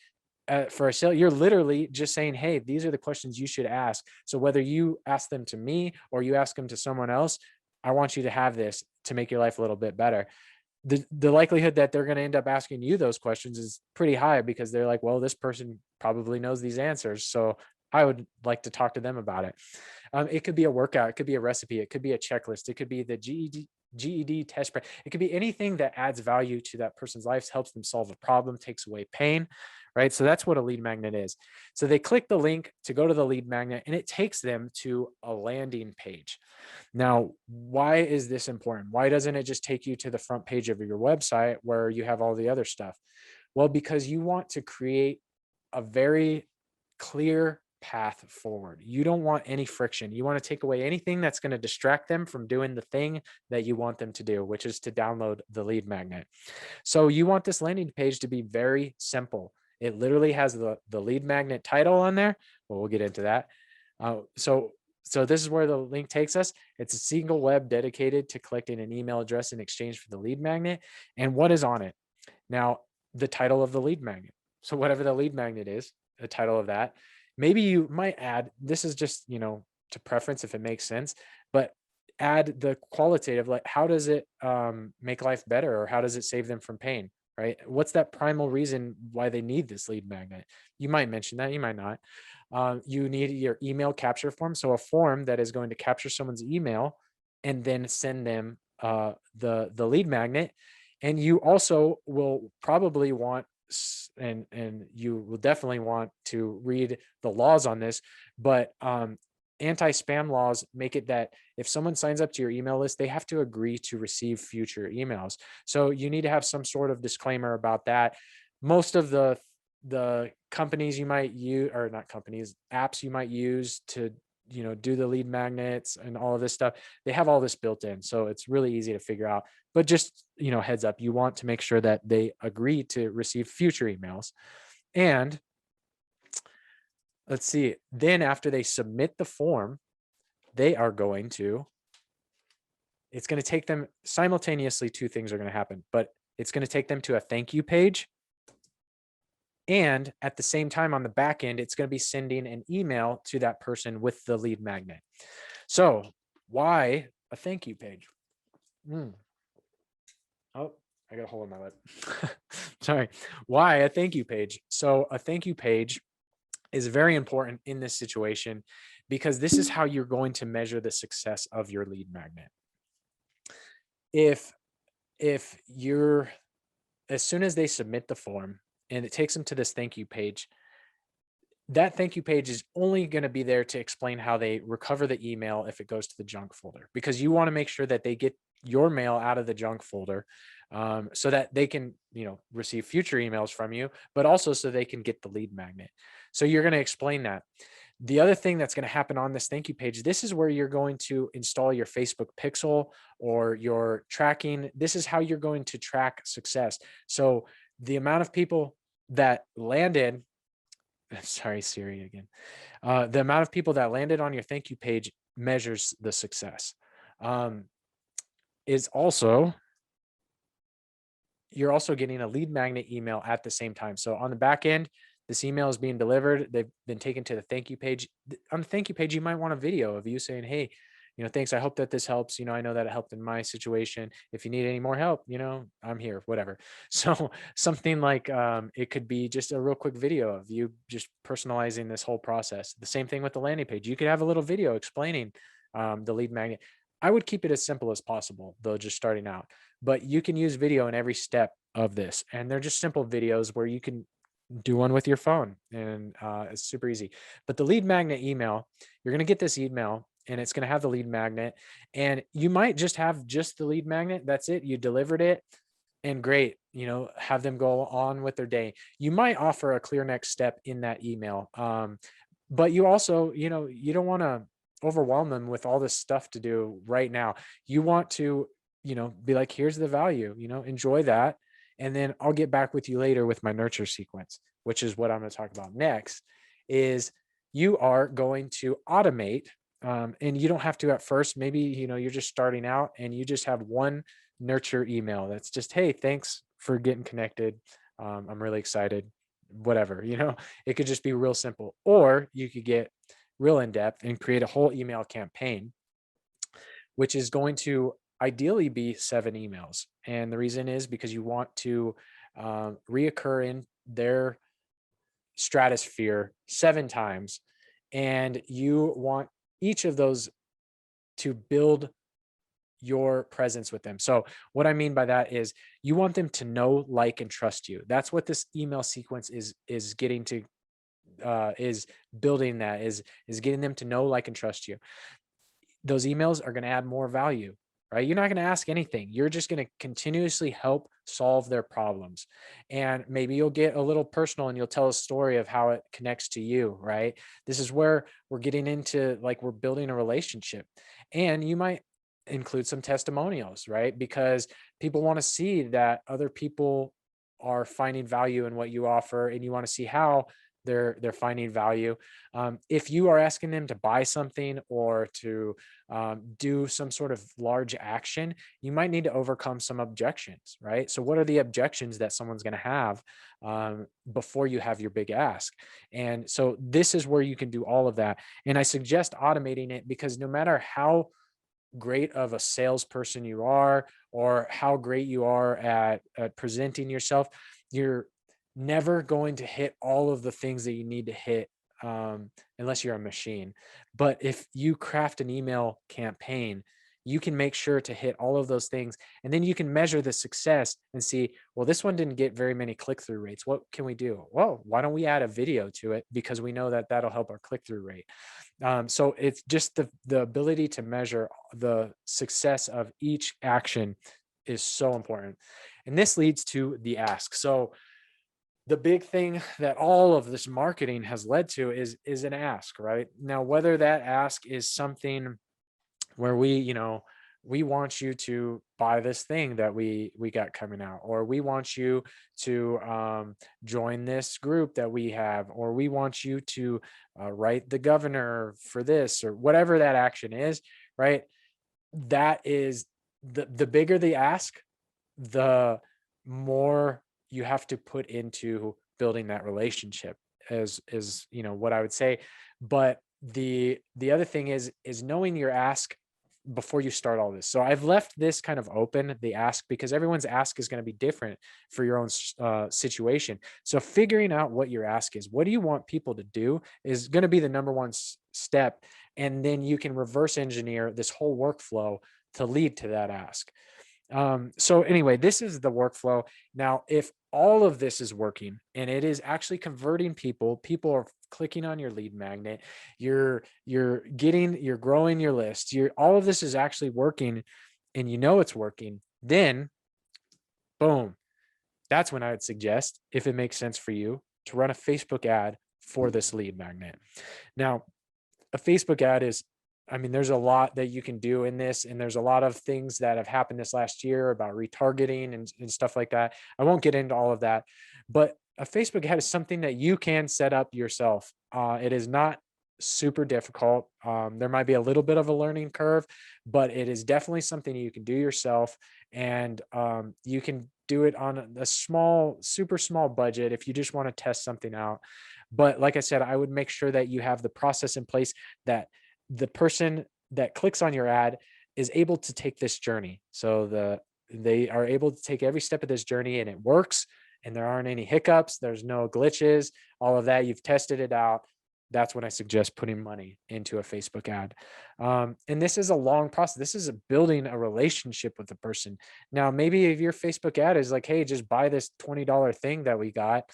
Speaker 1: for a sale. You're literally just saying, hey, these are the questions you should ask. So whether you ask them to me or you ask them to someone else, I want you to have this to make your life a little bit better. The likelihood that they're going to end up asking you those questions is pretty high, because they're like, well, this person probably knows these answers, so I would like to talk to them about it. It could be a workout. It could be a recipe. It could be a checklist. It could be the GED test prep. It could be anything that adds value to that person's life, helps them solve a problem, takes away pain, right? So that's what a lead magnet is. So they click the link to go to the lead magnet, and it takes them to a landing page. Now, why is this important? Why doesn't it just take you to the front page of your website where you have all the other stuff? Well, because you want to create a very clear path forward. You don't want any friction. You want to take away anything that's going to distract them from doing the thing that you want them to do, which is to download the lead magnet. So you want this landing page to be very simple. It literally has the lead magnet title on there. Well, we'll get into that. So this is where the link takes us. It's a single web dedicated to collecting an email address in exchange for the lead magnet. And what is on it? Now, the title of the lead magnet. So whatever the lead magnet is, the title of that. Maybe you might add, this is just, to preference if it makes sense, but add the qualitative, like how does it make life better, or how does it save them from pain, right? What's that primal reason why they need this lead magnet? You might mention that, you might not. You need your email capture form. So a form that is going to capture someone's email and then send them the lead magnet. And you also will probably want, and you will definitely want to read the laws on this, but anti-spam laws make it that if someone signs up to your email list, they have to agree to receive future emails. So you need to have some sort of disclaimer about that. Most of the companies you might use, or not companies, apps you might use to do the lead magnets and all of this stuff, they have all this built in, so it's really easy to figure out. But just heads up, you want to make sure that they agree to receive future emails. And let's see, then after they submit the form, they are going to, it's going to take them simultaneously, 2 things are going to happen, but it's going to take them to a thank you page. And at the same time, on the back end, it's going to be sending an email to that person with the lead magnet. So why a thank you page? Oh, I got a hole in my lip. Sorry. Why a thank you page? So a thank you page is very important in this situation, because this is how you're going to measure the success of your lead magnet. If you're, as soon as they submit the form and it takes them to this thank you page, that thank you page is only going to be there to explain how they recover the email if it goes to the junk folder, because you want to make sure that they get your mail out of the junk folder, so that they can, receive future emails from you, but also so they can get the lead magnet. So you're going to explain that. The other thing that's going to happen on this thank you page, this is where you're going to install your Facebook pixel or your tracking. This is how you're going to track success. So the amount of people that landed, sorry, Siri again. The amount of people that landed on your thank you page measures the success. Is also, you're also getting a lead magnet email at the same time. So on the back end, this email is being delivered. They've been taken to the thank you page. On the thank you page, you might want a video of you saying, hey, thanks. I hope that this helps. I know that it helped in my situation. If you need any more help, I'm here, whatever. So something like it could be just a real quick video of you just personalizing this whole process. The same thing with the landing page. You could have a little video explaining the lead magnet. I would keep it as simple as possible, though, just starting out. But you can use video in every step of this. And they're just simple videos where you can do one with your phone, and it's super easy. But the lead magnet email, you're going to get this email and it's going to have the lead magnet, and you might just have just the lead magnet. That's it. You delivered it, and great, have them go on with their day. You might offer a clear next step in that email. But you also, you don't want to overwhelm them with all this stuff to do right now. You want to, be like, here's the value, enjoy that. And then I'll get back with you later with my nurture sequence, which is what I'm going to talk about next. Is you are going to automate, and you don't have to at first. Maybe, you're just starting out and you just have one nurture email that's just, hey, thanks for getting connected. I'm really excited, whatever. It could just be real simple. Or you could get real in depth and create a whole email campaign, which is going to ideally be 7 emails. And the reason is because you want to reoccur in their stratosphere 7 times. And you want each of those to build your presence with them. So what I mean by that is you want them to know, like, and trust you. That's what this email sequence is getting to, is building, that is getting them to know, like, and trust you. Those emails are going to add more value, right? You're not going to ask anything. You're just going to continuously help solve their problems. And maybe you'll get a little personal and you'll tell a story of how it connects to you, right? This is where we're getting into, like, we're building a relationship. And you might include some testimonials, right? Because people want to see that other people are finding value in what you offer, and you want to see how they're finding value. If you are asking them to buy something or to do some sort of large action, you might need to overcome some objections, right? So what are the objections that someone's going to have before you have your big ask? And so this is where you can do all of that. And I suggest automating it, because no matter how great of a salesperson you are, or how great you are at presenting yourself, you're never going to hit all of the things that you need to hit, unless you're a machine. But if you craft an email campaign, you can make sure to hit all of those things, and then you can measure the success and see, well, this one didn't get very many click-through rates. What can we do? Well, why don't we add a video to it, because we know that that'll help our click-through rate. So it's just the ability to measure the success of each action is so important. And this leads to the ask. So the big thing that all of this marketing has led to is an ask, right? Now, whether that ask is something where we want you to buy this thing that we got coming out, or we want you to join this group that we have, or we want you to write the governor for this, or whatever that action is, right? That is the bigger the ask, the more you have to put into building that relationship, is what I would say. But the other thing is knowing your ask before you start all this. So I've left this kind of open, the ask, because everyone's ask is going to be different for your own situation. So figuring out what your ask is, what do you want people to do, is going to be the number one step. And then you can reverse engineer this whole workflow to lead to that ask. So anyway, this is the workflow. Now, if all of this is working and it is actually converting people are clicking on your lead magnet, you're growing your list, all of this is actually working, and it's working, then boom, that's when I would suggest, if it makes sense for you, to run a Facebook ad for this lead magnet. Now, a Facebook ad is, there's a lot that you can do in this, and there's a lot of things that have happened this last year about retargeting and stuff like that. I won't get into all of that, but a Facebook ad is something that you can set up yourself. It is not super difficult. There might be a little bit of a learning curve, but it is definitely something you can do yourself, and you can do it on a super small budget if you just want to test something out. But like I said, I would make sure that you have the process in place, that the person that clicks on your ad is able to take this journey. So they are able to take every step of this journey and it works, and there aren't any hiccups, there's no glitches, all of that. You've tested it out. That's when I suggest putting money into a Facebook ad. And this is a long process. This is building a relationship with the person. Now, maybe if your Facebook ad is like, hey, just buy this $20 thing that we got,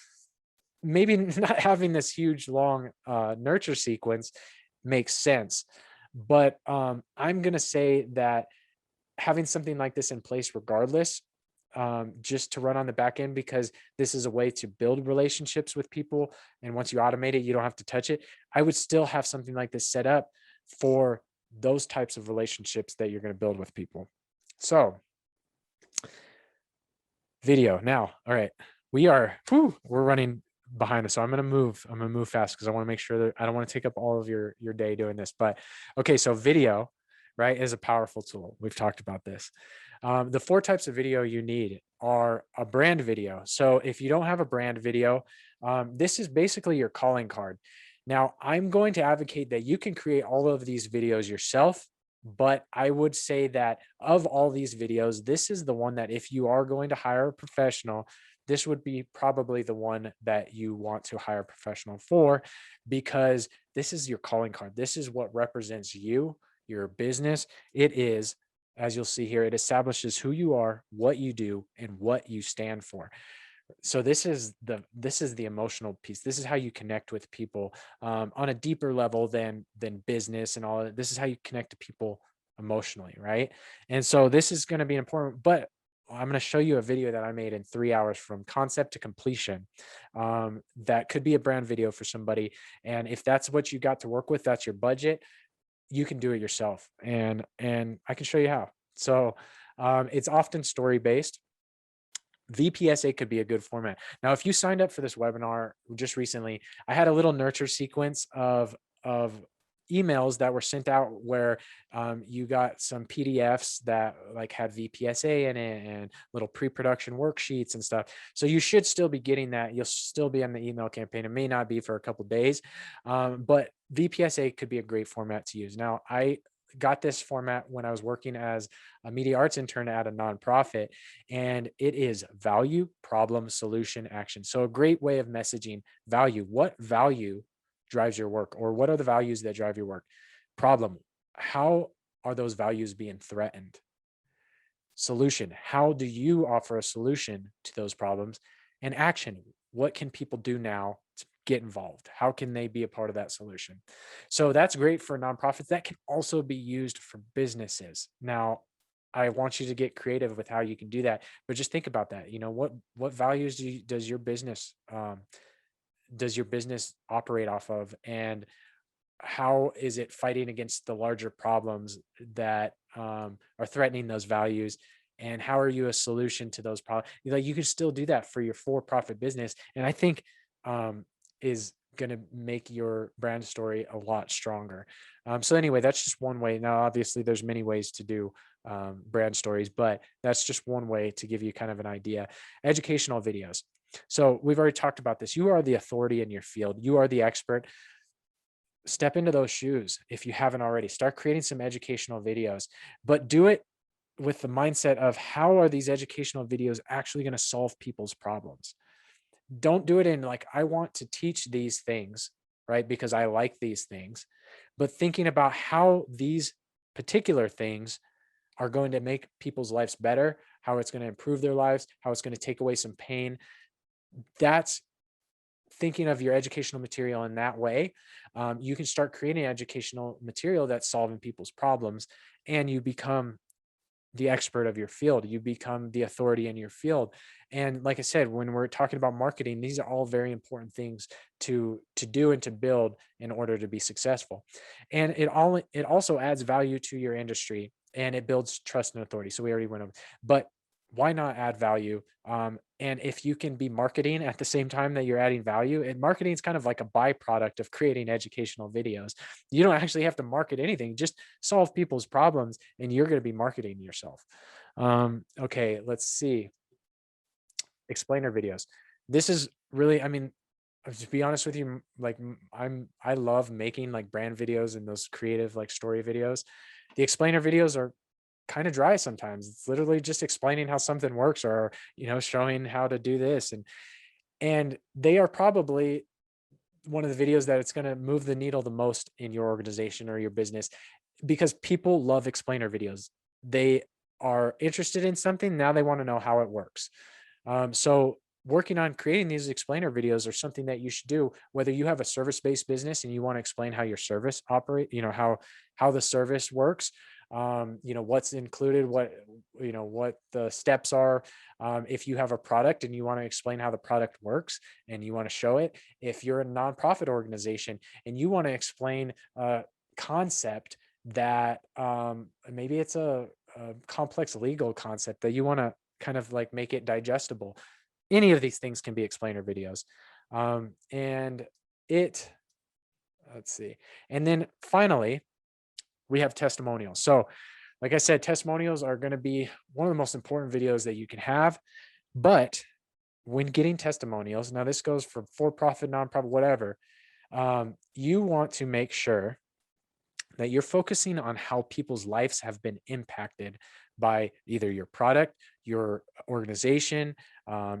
Speaker 1: maybe not having this huge long nurture sequence makes sense. But I'm going to say that having something like this in place regardless, just to run on the back end, because this is a way to build relationships with people, and once you automate it you don't have to touch it. I would still have something like this set up for those types of relationships that you're going to build with people. So video now. All right, we're running behind us, so I'm going to move fast because I want to make sure that I don't want to take up all of your day doing this. But okay, so video, right, is a powerful tool. We've talked about this. The 4 types of video you need are a brand video. So if you don't have a brand video, this is basically your calling card. Now, I'm going to advocate that you can create all of these videos yourself, but I would say that of all these videos, this is the one that if you are going to hire a professional, this would be probably the one that you want to hire a professional for, because this is your calling card. This is what represents you, your business. It is, as you'll see here, it establishes who you are, what you do, and what you stand for. So this is the emotional piece. This is how you connect with people on a deeper level than business and all of that. This is how you connect to people emotionally, right? And so this is going to be important. But I'm going to show you a video that I made in 3 hours from concept to completion. That could be a brand video for somebody. And if that's what you got to work with, that's your budget, you can do it yourself. And I can show you how. So it's often story based. VPSA could be a good format. Now, if you signed up for this webinar just recently, I had a little nurture sequence of emails that were sent out where you got some PDFs that like had VPSA in it and little pre-production worksheets and stuff. So you should still be getting that. You'll still be on the email campaign. It may not be for a couple of days, but VPSA could be a great format to use. Now, I got this format when I was working as a media arts intern at a nonprofit, and it is value, problem, solution, action. So a great way of messaging value. What value drives your work, or what are the values that drive your work? Problem, how are those values being threatened? Solution, how do you offer a solution to those problems? And action, what can people do now to get involved? How can they be a part of that solution? So that's great for nonprofits. That can also be used for businesses. Now, I want you to get creative with how you can do that, but just think about that. You know, what values does your business operate off of, and how is it fighting against the larger problems that are threatening those values, and how are you a solution to those problems? Like, you can still do that for your for-profit business, and I think is going to make your brand story a lot stronger. So anyway, that's just one way. Now, obviously there's many ways to do brand stories, but that's just one way to give you kind of an idea. Educational videos. So we've already talked about this. You are the authority in your field. You are the expert. Step into those shoes if you haven't already. Start creating some educational videos, but do it with the mindset of how are these educational videos actually going to solve people's problems. Don't do it in like, I want to teach these things, right? Because I like these things, but thinking about how these particular things are going to make people's lives better, how it's going to improve their lives, how it's going to take away some pain. That's thinking of your educational material in that way. You can start creating educational material that's solving people's problems, and you become the expert of your field. You become the authority in your field. And like I said, when we're talking about marketing, these are all very important things to do and to build in order to be successful. And it also adds value to your industry, and it builds trust and authority. So we already went over, but why not add value? And if you can be marketing at the same time that you're adding value, and marketing is kind of like a byproduct of creating educational videos. You don't actually have to market anything, just solve people's problems, and you're going to be marketing yourself. Okay, let's see. Explainer videos. This is really, I mean, to be honest with you, like I love making like brand videos and those creative like story videos. The explainer videos are kind of dry sometimes. It's literally just explaining how something works, or showing how to do this, and they are probably one of the videos that it's going to move the needle the most in your organization or your business, because people love explainer videos. They are interested in something, now they want to know how it works. So working on creating these explainer videos are something that you should do, whether you have a service-based business and you want to explain how your service operate, how the service works, what's included, what the steps are. If you have a product and you want to explain how the product works and you want to show it. If you're a nonprofit organization and you want to explain a concept that maybe it's a complex legal concept that you want to kind of like make it digestible. Any of these things can be explainer videos. And it, let's see. And then finally, we have testimonials. So, like I said, testimonials are going to be one of the most important videos that you can have. But when getting testimonials, now this goes for profit, nonprofit, whatever, you want to make sure that you're focusing on how people's lives have been impacted by either your product, your organization,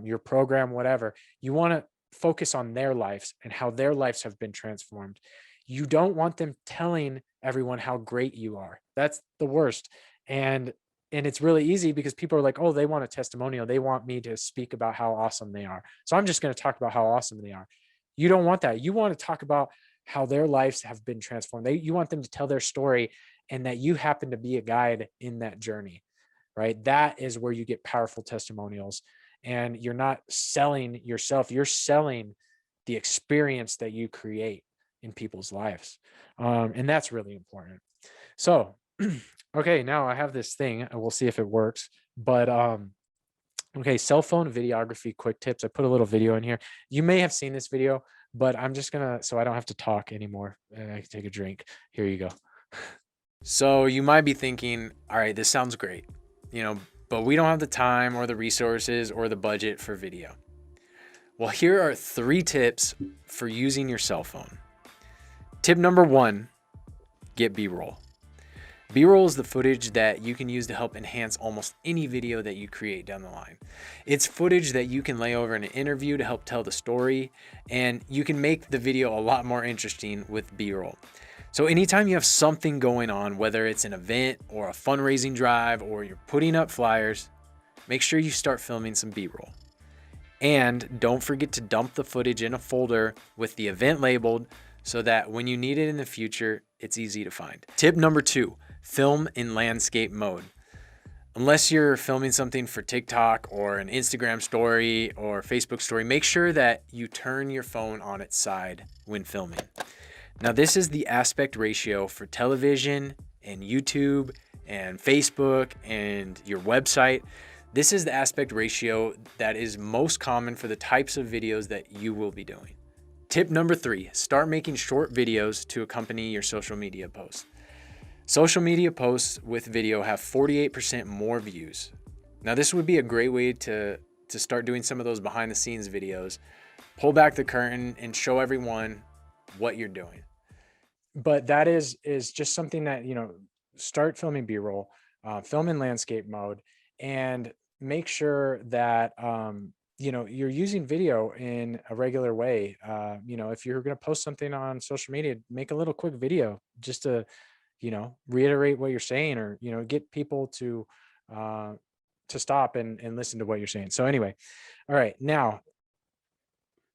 Speaker 1: your program, whatever. You want to focus on their lives and how their lives have been transformed. You don't want them telling everyone how great you are. That's the worst. And it's really easy because people are like, oh, they want a testimonial. They want me to speak about how awesome they are. So I'm just going to talk about how awesome they are. You don't want that. You want to talk about how their lives have been transformed. You want them to tell their story, and that you happen to be a guide in that journey, right? That is where you get powerful testimonials, and you're not selling yourself. You're selling the experience that you create in people's lives. And that's really important. So, okay, now I have this thing, and we'll see if it works, but, okay, cell phone videography quick tips. I put a little video in here. You may have seen this video, but I'm just gonna, so I don't have to talk anymore. And I can take a drink. Here you go. So you might be thinking, all right, this sounds great, but we don't have the time or the resources or the budget for video. Well, here are 3 tips for using your cell phone. Tip number 1, get B-roll. B-roll is the footage that you can use to help enhance almost any video that you create down the line. It's footage that you can lay over in an interview to help tell the story, and you can make the video a lot more interesting with B-roll. So anytime you have something going on, whether it's an event or a fundraising drive or you're putting up flyers, make sure you start filming some B-roll. And don't forget to dump the footage in a folder with the event labeled so that when you need it in the future, it's easy to find. Tip number 2, film in landscape mode. Unless you're filming something for TikTok or an Instagram story or Facebook story, make sure that you turn your phone on its side when filming. Now, this is the aspect ratio for television and YouTube and Facebook and your website. This is the aspect ratio that is most common for the types of videos that you will be doing. Tip number 3, start making short videos to accompany your social media posts. Social media posts with video have 48% more views. Now, this would be a great way to start doing some of those behind the scenes videos. Pull back the curtain and show everyone what you're doing. But that is just something that, start filming B-roll, film in landscape mode, and make sure that, you're using video in a regular way. If you're going to post something on social media, make a little quick video just to, reiterate what you're saying, or, get people to stop and listen to what you're saying. So anyway, all right, now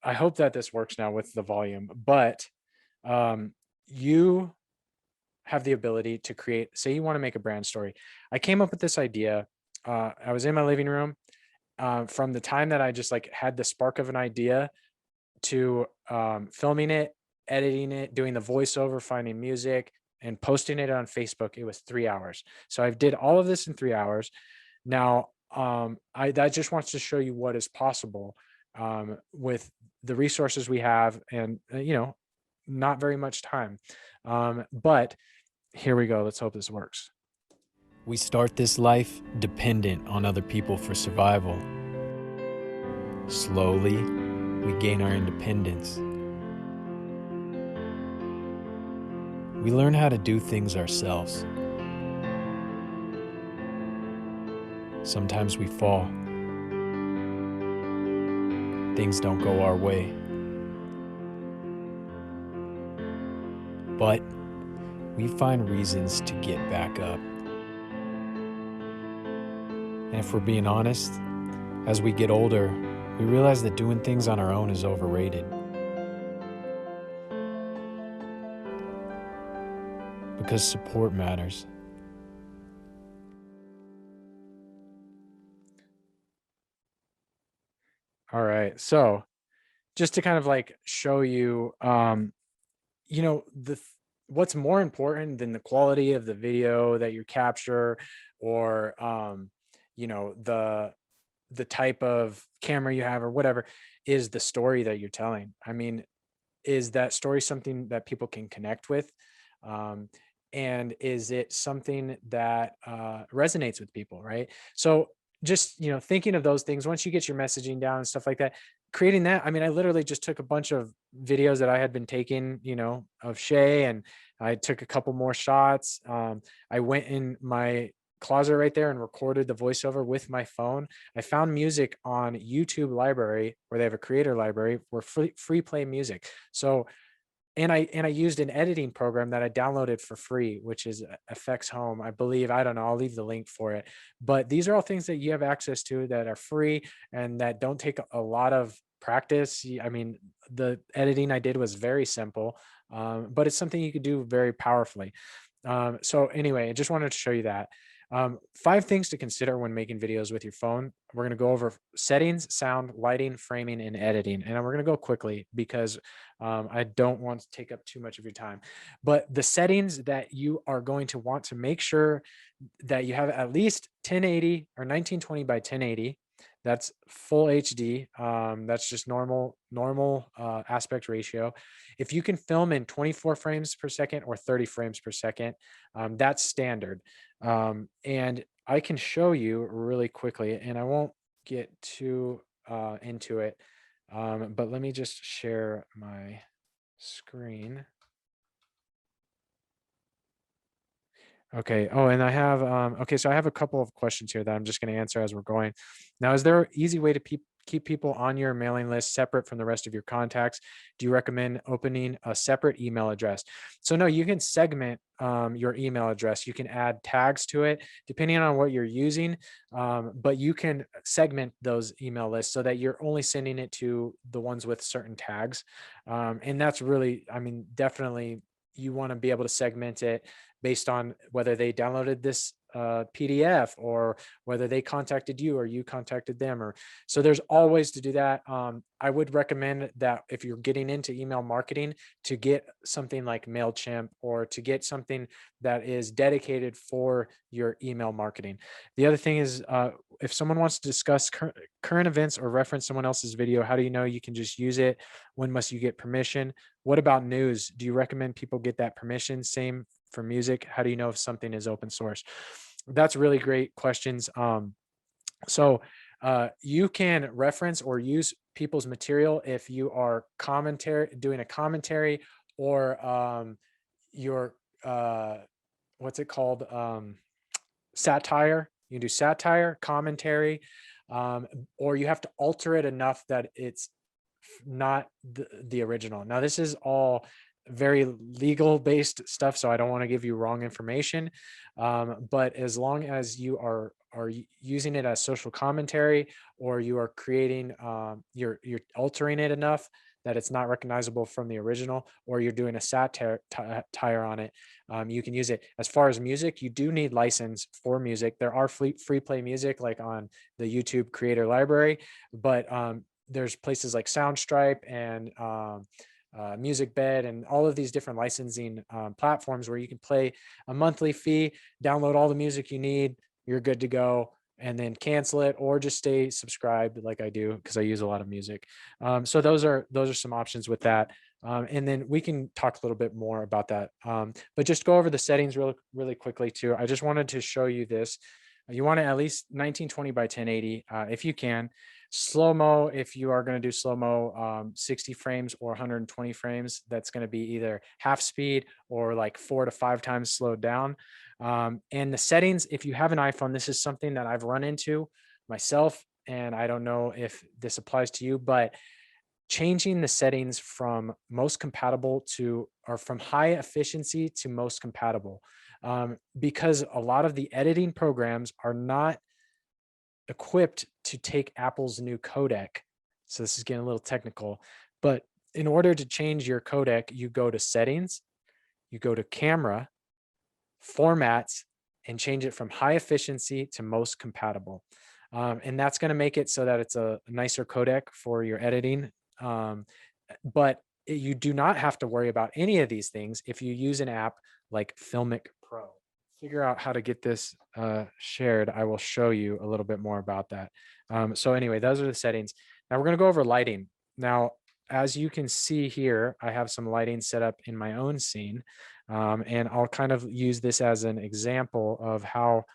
Speaker 1: I hope that this works now with the volume, but you have the ability to create, say you want to make a brand story. I came up with this idea. I was in my living room, from the time that I just like had the spark of an idea to filming it, editing it, doing the voiceover, finding music, and posting it on Facebook. It was 3 hours. So I did all of this in 3 hours. Now, that just wants to show you what is possible with the resources we have, and not very much time. But here we go. Let's hope this works. We start this life dependent on other people for survival. Slowly, we gain our independence. We learn how to do things ourselves. Sometimes we fall. Things don't go our way. But we find reasons to get back up. And if we're being honest, as we get older, we realize that doing things on our own is overrated. Because support matters. All right. So just to kind of like show you, you know, what's more important than the quality of the video that you capture, or, you know, the type of camera you have or whatever, is the story that you're telling. I mean, is that story something that people can connect with? Um, and is it something that resonates with people, right? So just, you know, thinking of those things, once you get your messaging down and stuff like that, creating that. I mean, I literally just took a bunch of videos that I had been taking, you know, of Shay, and I took a couple more shots. I went in my closet right there and recorded the voiceover with my phone. I found music on YouTube Library, where they have a creator library where free play music. So, and I used an editing program that I downloaded for free, which is FX Home, I believe. I don't know. I'll leave the link for it. But these are all things that you have access to that are free and that don't take a lot of practice. I mean, the editing I did was very simple, but it's something you could do very powerfully. So anyway, I just wanted to show you that. 5 things to consider when making videos with your phone. We're going to go over settings, sound, lighting, framing, and editing. And we're going to go quickly because I don't want to take up too much of your time. But the settings that you are going to want to make sure that you have at least 1080 or 1920 by 1080. That's full HD. That's just normal aspect ratio. If you can film in 24 frames per second or 30 frames per second, that's standard. And I can show you really quickly, and I won't get too into it, but let me just share my screen. Okay. Oh, and I have okay, so I have a couple of questions here that I'm just going to answer as we're going. Now, is there an easy way to keep people on your mailing list separate from the rest of your contacts? Do you recommend opening a separate email address? So no, you can segment your email address. You can add tags to it depending on what you're using, but you can segment those email lists so that you're only sending it to the ones with certain tags. And that's really, I mean, definitely you want to be able to segment it based on whether they downloaded this PDF or whether they contacted you or you contacted them. Or so there's always to do that. I would recommend that if you're getting into email marketing, to get something like MailChimp or to get something that is dedicated for your email marketing. The other thing is, if someone wants to discuss current events or reference someone else's video, how do you know you can just use it? When must you get permission? What about news? Do you recommend people get that permission? Same for music. How do you know if something is open source? That's really great questions. So you can reference or use people's material if you are doing a commentary, or your what's it called, satire. You can do satire, commentary, or you have to alter it enough that it's not the original. Now, this is all very legal based stuff, so I don't want to give you wrong information. But as long as you are using it as social commentary, or you are creating, you're altering it enough that it's not recognizable from the original, or you're doing a satire on it, you can use it. As far as music, you do need license for music. There are free play music like on the YouTube creator library, but there's places like Soundstripe and Music Bed and all of these different licensing platforms where you can pay a monthly fee, download all the music you need, you're good to go, and then cancel it or just stay subscribed like I do because I use a lot of music. So those are some options with that. And then we can talk a little bit more about that. But just go over the settings really quickly too. I just wanted to show you this. You want to at least 1920 by 1080 if you can. Slow-mo, if you are going to do slow-mo, 60 frames or 120 frames, that's going to be either half speed or like 4 to 5 times slowed down. And the settings, if you have an iPhone, this is something that I've run into myself, and I don't know if this applies to you, but changing the settings from most compatible to, or from high efficiency to most compatible, because a lot of the editing programs are not equipped to take Apple's new codec. So this is getting a little technical, but in order to change your codec, you go to settings, you go to camera, formats, and change it from high efficiency to most compatible. And that's going to make it so that it's a nicer codec for your editing. But you do not have to worry about any of these things if you use an app like Filmic Pro. Figure out how to get this shared. I will show you a little bit more about that. So anyway, those are the settings. Now we're going to go over lighting. Now, as you can see here, I have some lighting set up in my own scene. And I'll kind of use this as an example of how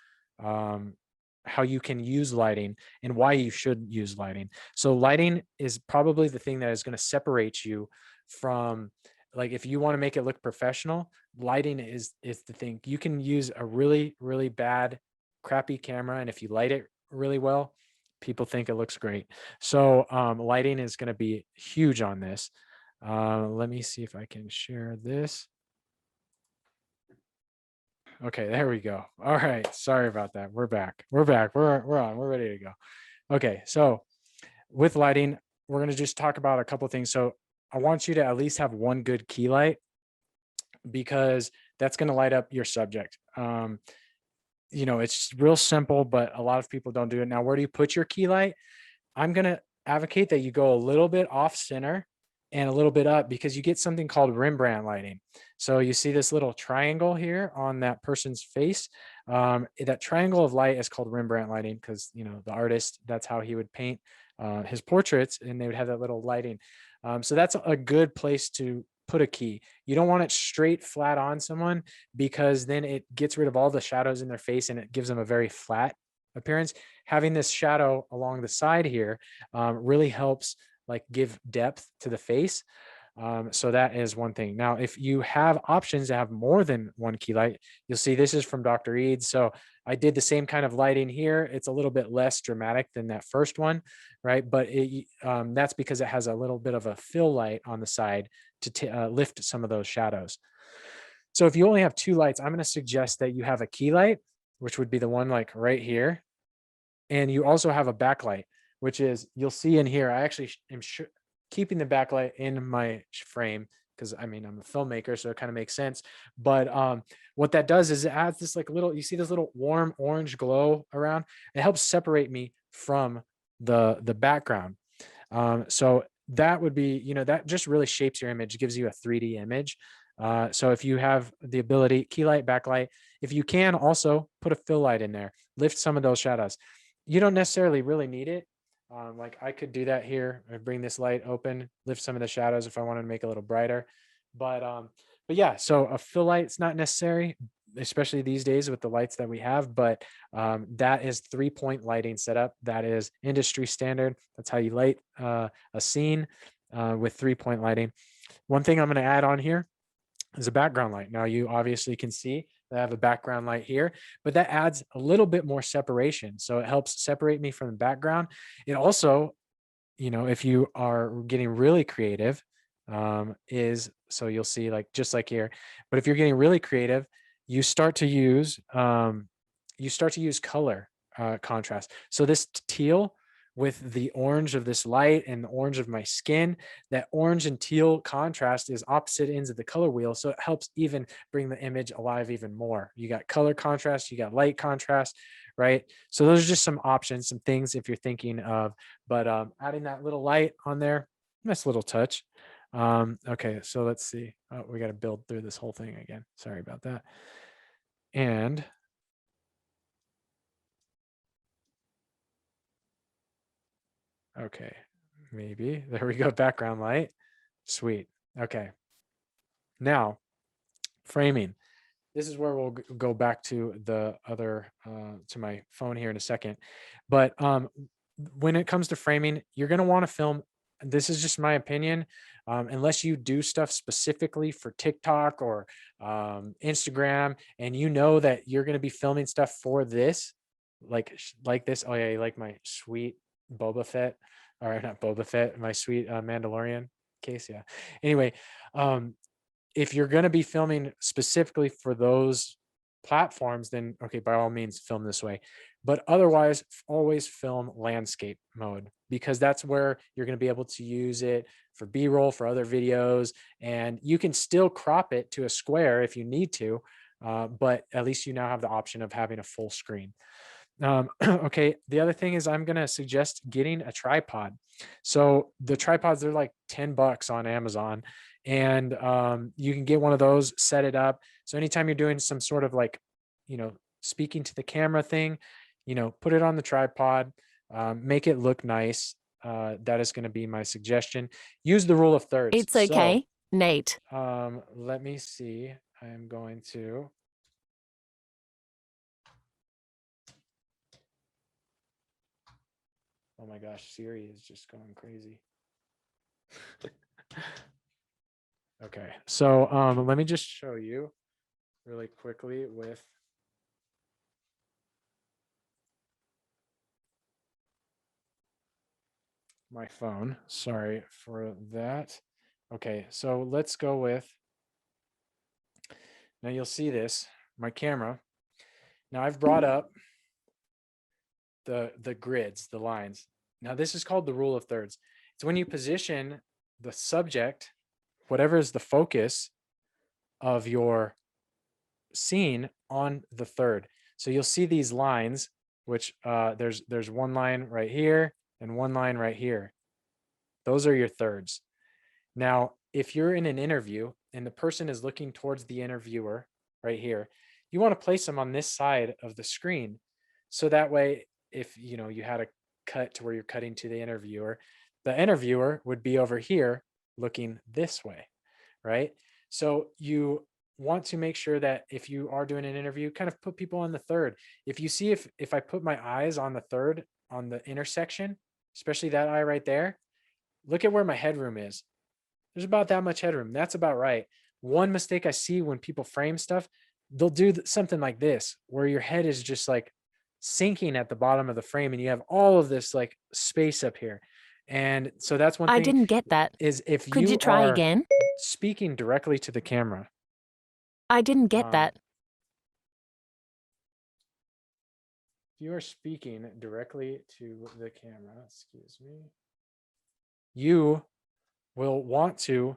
Speaker 1: you can use lighting and why you should use lighting. So lighting is probably the thing that is going to separate you from, like, if you want to make it look professional, lighting is the thing. You can use a really, really bad, crappy camera, and if you light it really well, people think it looks great. So lighting is going to be huge on this. Let me see if I can share this. Okay, there we go. All right, sorry about that. We're back. We're back. We're on. We're ready to go. Okay, so with lighting, we're going to just talk about a couple things. So I want you to at least have one good key light, because that's going to light up your subject. It's real simple, but a lot of people don't do it. Now, where do you put your key light? I'm going to advocate that you go a little bit off center and a little bit up, because you get something called Rembrandt lighting. So you see this little triangle here on that person's face. That triangle of light is called Rembrandt lighting, because, the artist, that's how he would paint his portraits, and they would have that little lighting. So that's a good place to put a key. You don't want it straight flat on someone, because then it gets rid of all the shadows in their face and it gives them a very flat appearance. Having this shadow along the side here really helps, like, give depth to the face. So that is one thing. Now, if you have options to have more than one key light, you'll see this is from Dr. Eads. So I did the same kind of lighting here. It's a little bit less dramatic than that first one, right? But that's because it has a little bit of a fill light on the side to lift some of those shadows. So if you only have two lights, I'm going to suggest that you have a key light, which would be the one like right here. And you also have a backlight, which is, you'll see in here, I actually am keeping the backlight in my frame, because I'm a filmmaker, so it kind of makes sense. But what that does is it adds this like little, you see this little warm orange glow around. It helps separate me from the background. So that would be, that just really shapes your image, gives you a 3D image. So if you have the ability, key light, backlight, if you can also put a fill light in there, lift some of those shadows. You don't necessarily really need it. Like I could do that here. I bring this light open, lift some of the shadows if I wanted to make it a little brighter. But yeah, so a fill light's not necessary, especially these days with the lights that we have. But that is 3-point lighting setup. That is industry standard. That's how you light a scene with 3-point lighting. One thing I'm going to add on here is a background light. Now you obviously can see that I have a background light here, but that adds a little bit more separation. So it helps separate me from the background. It also, if you are getting really creative, so you'll see, like, just like here, but if you're getting really creative, you start to use color contrast. So this teal with the orange of this light and the orange of my skin, that orange and teal contrast is opposite ends of the color wheel. So it helps even bring the image alive even more. You got color contrast, you got light contrast, right? So those are just some options, some things if you're thinking of, but adding that little light on there, nice little touch. Okay, so let's see. Oh, we got to build through this whole thing again. Sorry about that. And okay, maybe there we go. Background light. Sweet. Okay. Now, framing. This is where we'll go back to the other to my phone here in a second. But when it comes to framing, you're going to want to film. This is just my opinion. Unless you do stuff specifically for TikTok or Instagram, and you know that you're going to be filming stuff for this, like this. Oh yeah, you like my sweet Boba Fett, or not Boba Fett, my sweet Mandalorian case. Yeah. Anyway, um, if you're going to be filming specifically for those platforms, then okay, by all means film this way. But otherwise, always film landscape mode, because that's where you're going to be able to use it for b-roll, for other videos, and you can still crop it to a square if you need to, but at least you now have the option of having a full screen. Okay, the other thing is I'm going to suggest getting a tripod. So the tripods, they're like $10 on Amazon, and you can get one of those, set it up. So anytime you're doing some sort of like, speaking to the camera thing, put it on the tripod, make it look nice. That is going to be my suggestion. Use the rule of thirds.
Speaker 2: It's okay, Nate.
Speaker 1: Let me see. I am going to. Oh my gosh, Siri is just going crazy. Okay, so let me just show you really quickly with my phone. Sorry for that. Okay, so let's go with, now you'll see this, my camera. Now I've brought up the grids, the lines. Now this is called the rule of thirds. It's when you position the subject, whatever is the focus of your scene, on the third. So you'll see these lines, which there's one line right here and one line right here. Those are your thirds. Now, if you're in an interview and the person is looking towards the interviewer right here, you want to place them on this side of the screen. So that way, if you had a cut to where you're cutting to the interviewer would be over here looking this way, right? So you want to make sure that if you are doing an interview, kind of put people on the third. If you see, if I put my eyes on the third, on the intersection, especially that eye right there, look at where my headroom is. There's about that much headroom. That's about right. One mistake I see when people frame stuff, they'll do something like this, where your head is just like sinking at the bottom of the frame and you have all of this like space up here. And so that's one
Speaker 2: I
Speaker 1: thing,
Speaker 2: didn't get that.
Speaker 1: is if
Speaker 2: Could you try again?
Speaker 1: speaking directly to the camera.
Speaker 2: I didn't get that.
Speaker 1: If you are speaking directly to the camera, excuse me, you will want to,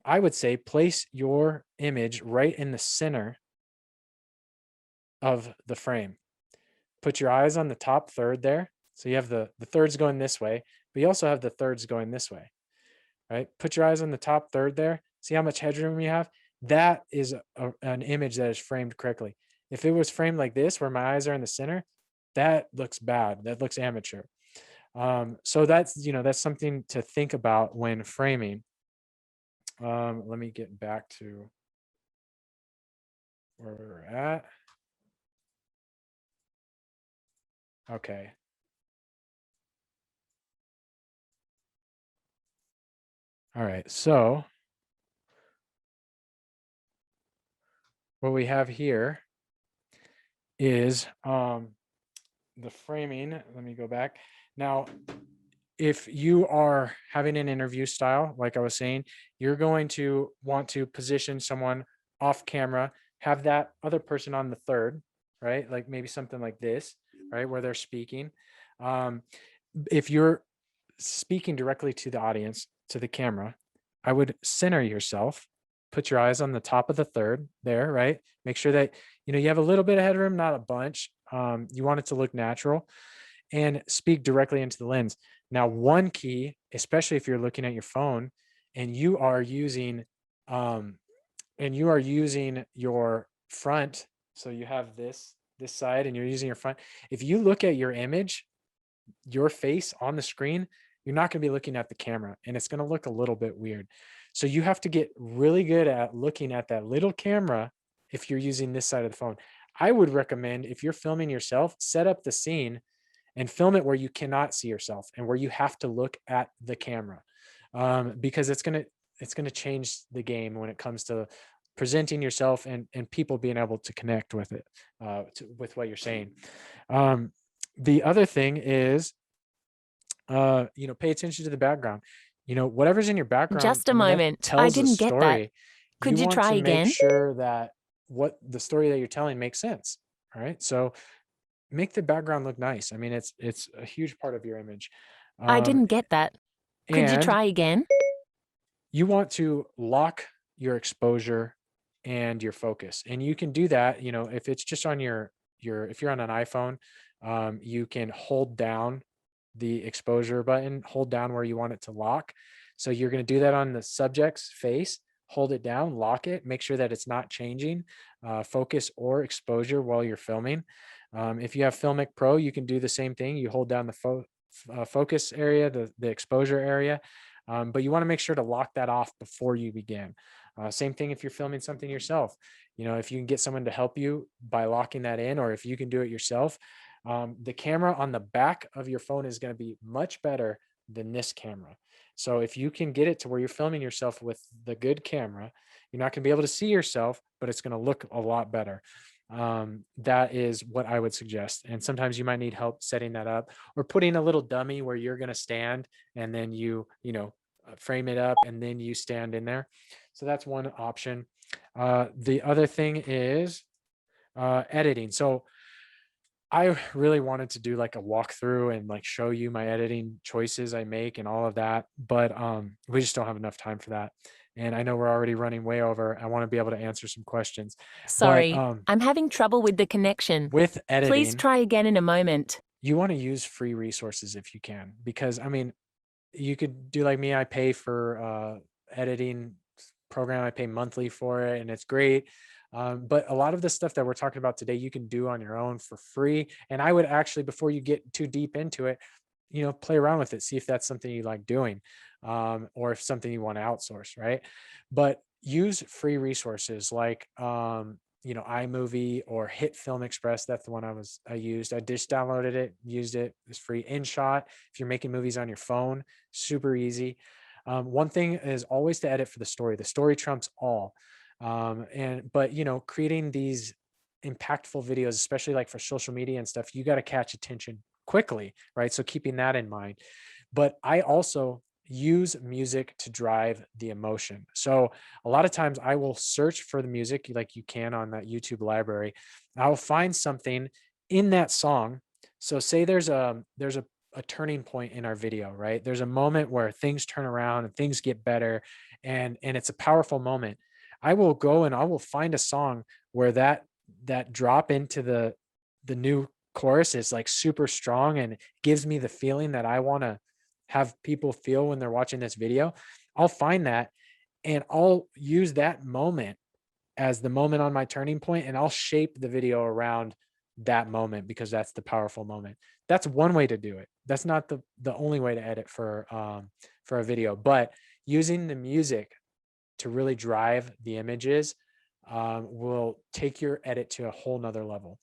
Speaker 1: I would say, place your image right in the center of the frame. Put your eyes on the top third there. So you have the thirds going this way, but you also have the thirds going this way, right? Put your eyes on the top third there. See how much headroom you have? That is an image that is framed correctly. If it was framed like this, where my eyes are in the center, that looks bad. That looks amateur. So that's something to think about when framing. Let me get back to where we were at. Okay. All right. So what we have here is the framing. Let me go back. Now, if you are having an interview style, like I was saying, you're going to want to position someone off camera, have that other person on the third, right? Like maybe something like this, right? Where they're speaking. If you're speaking directly to the audience, to the camera, I would center yourself, put your eyes on the top of the third there, right? Make sure that, you have a little bit of headroom, not a bunch. You want it to look natural, and speak directly into the lens. Now, one key, especially if you're looking at your phone and you are using your front, so you have this side and you're using your front. If you look at your image, your face on the screen, you're not going to be looking at the camera, and it's going to look a little bit weird. So you have to get really good at looking at that little camera if you're using this side of the phone. I would recommend, if you're filming yourself, set up the scene and film it where you cannot see yourself and where you have to look at the camera, because it's gonna change the game when it comes to presenting yourself and people being able to connect with it, with what you're saying. Um, the other thing is, pay attention to the background. Whatever's in your background,
Speaker 2: Just a
Speaker 1: that
Speaker 2: moment. I
Speaker 1: tells a
Speaker 2: didn't get that.
Speaker 1: story. You
Speaker 2: Could you
Speaker 1: want
Speaker 2: try
Speaker 1: to make
Speaker 2: again?
Speaker 1: sure that what the story that you're telling makes sense. All right. So make the background look nice. I mean, it's a huge part of your image.
Speaker 2: I
Speaker 1: Um,
Speaker 2: didn't get that. Could you
Speaker 1: and
Speaker 2: try again?
Speaker 1: you want to lock your exposure and your focus. And you can do that, if it's just on your if you're on an iPhone, you can hold down the exposure button, hold down where you want it to lock. So you're going to do that on the subject's face, hold it down, lock it, make sure that it's not changing focus or exposure while you're filming. If you have Filmic Pro, you can do the same thing. You hold down the focus area, the exposure area, but you want to make sure to lock that off before you begin. Same thing if you're filming something yourself. If you can get someone to help you by locking that in, or if you can do it yourself, the camera on the back of your phone is going to be much better than this camera. So if you can get it to where you're filming yourself with the good camera, you're not going to be able to see yourself, but it's going to look a lot better. That is what I would suggest. And sometimes you might need help setting that up, or putting a little dummy where you're going to stand and then frame it up and then you stand in there. So that's one option. The other thing is editing. So I really wanted to do like a walkthrough and like show you my editing choices I make and all of that, but we just don't have enough time for that. And I know we're already running way over. I want to be able to answer some questions, but
Speaker 2: Sorry, I'm having trouble with the connection.
Speaker 1: with
Speaker 2: Please
Speaker 1: editing,
Speaker 2: try again in a moment.
Speaker 1: you want to use free resources if you can, because I mean, you could do like me. I pay for editing program. I pay monthly for it, and it's great. But a lot of the stuff that we're talking about today, you can do on your own for free. And I would actually, before you get too deep into it, play around with it, see if that's something you like doing, or if something you want to outsource, right? But use free resources like iMovie or Hit Film Express. That's the one I used. I just downloaded it, used it. It's free. InShot, if you're making movies on your phone, super easy. One thing is always to edit for the story. The story trumps all. But creating these impactful videos, especially like for social media and stuff, you got to catch attention quickly, right? So keeping that in mind. But I also use music to drive the emotion. So a lot of times I will search for the music like you can on that YouTube library. I'll find something in that song. So say there's a turning point in our video, right? There's a moment where things turn around and things get better, and it's a powerful moment. I will go and I will find a song where that drop into the new chorus is like super strong and gives me the feeling that I want to have people feel when they're watching this video. I'll find that and I'll use that moment as the moment on my turning point, and I'll shape the video around that moment because that's the powerful moment. That's one way to do it. That's not the only way to edit for a video, but using the music to really drive the images will take your edit to a whole nother level.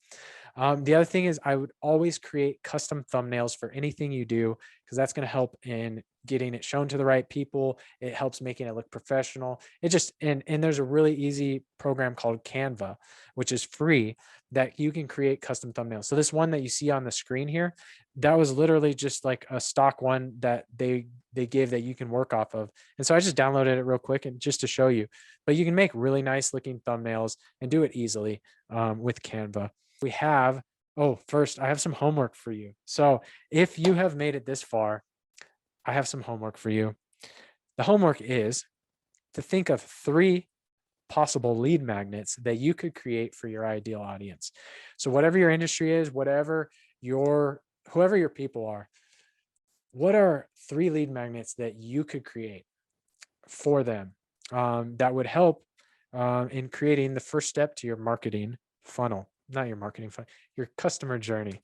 Speaker 1: The other thing is I would always create custom thumbnails for anything you do, because that's going to help in getting it shown to the right people. It helps making it look professional. It just, and there's a really easy program called Canva, which is free, that you can create custom thumbnails. So this one that you see on the screen here, that was literally just like a stock one that they give that you can work off of. And so I just downloaded it real quick and just to show you, but you can make really nice looking thumbnails and do it easily with Canva. We have, oh, first I have some homework for you. So if you have made it this far, I have some homework for you. The homework is to think of 3 possible lead magnets that you could create for your ideal audience. So whatever your industry is, whoever your people are, what are 3 lead magnets that you could create for them that would help in creating the first step to your marketing funnel, not your marketing funnel, your customer journey.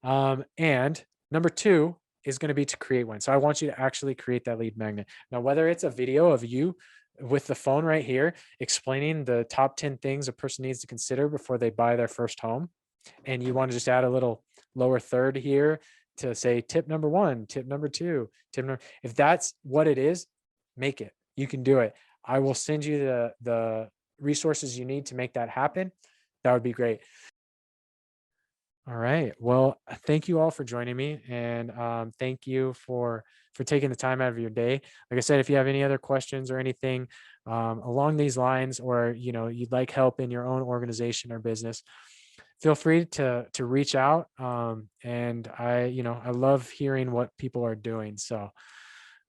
Speaker 1: And number 2 is going to be to create one. So I want you to actually create that lead magnet. Now, whether it's a video of you with the phone right here explaining the top 10 things a person needs to consider before they buy their first home, and you want to just add a little lower third here to say tip number 1, tip number 2, if that's what it is, make it. You can do it. I will send you the resources you need to make that happen. That would be great. All right. Well, thank you all for joining me, and thank you for taking the time out of your day. Like I said, if you have any other questions or anything along these lines, or you'd like help in your own organization or business, feel free to reach out. And I love hearing what people are doing. So,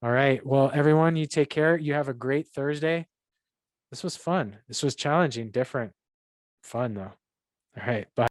Speaker 1: all right. Well, everyone, you take care. You have a great Thursday. This was fun. This was challenging, different, fun though. All right. Bye.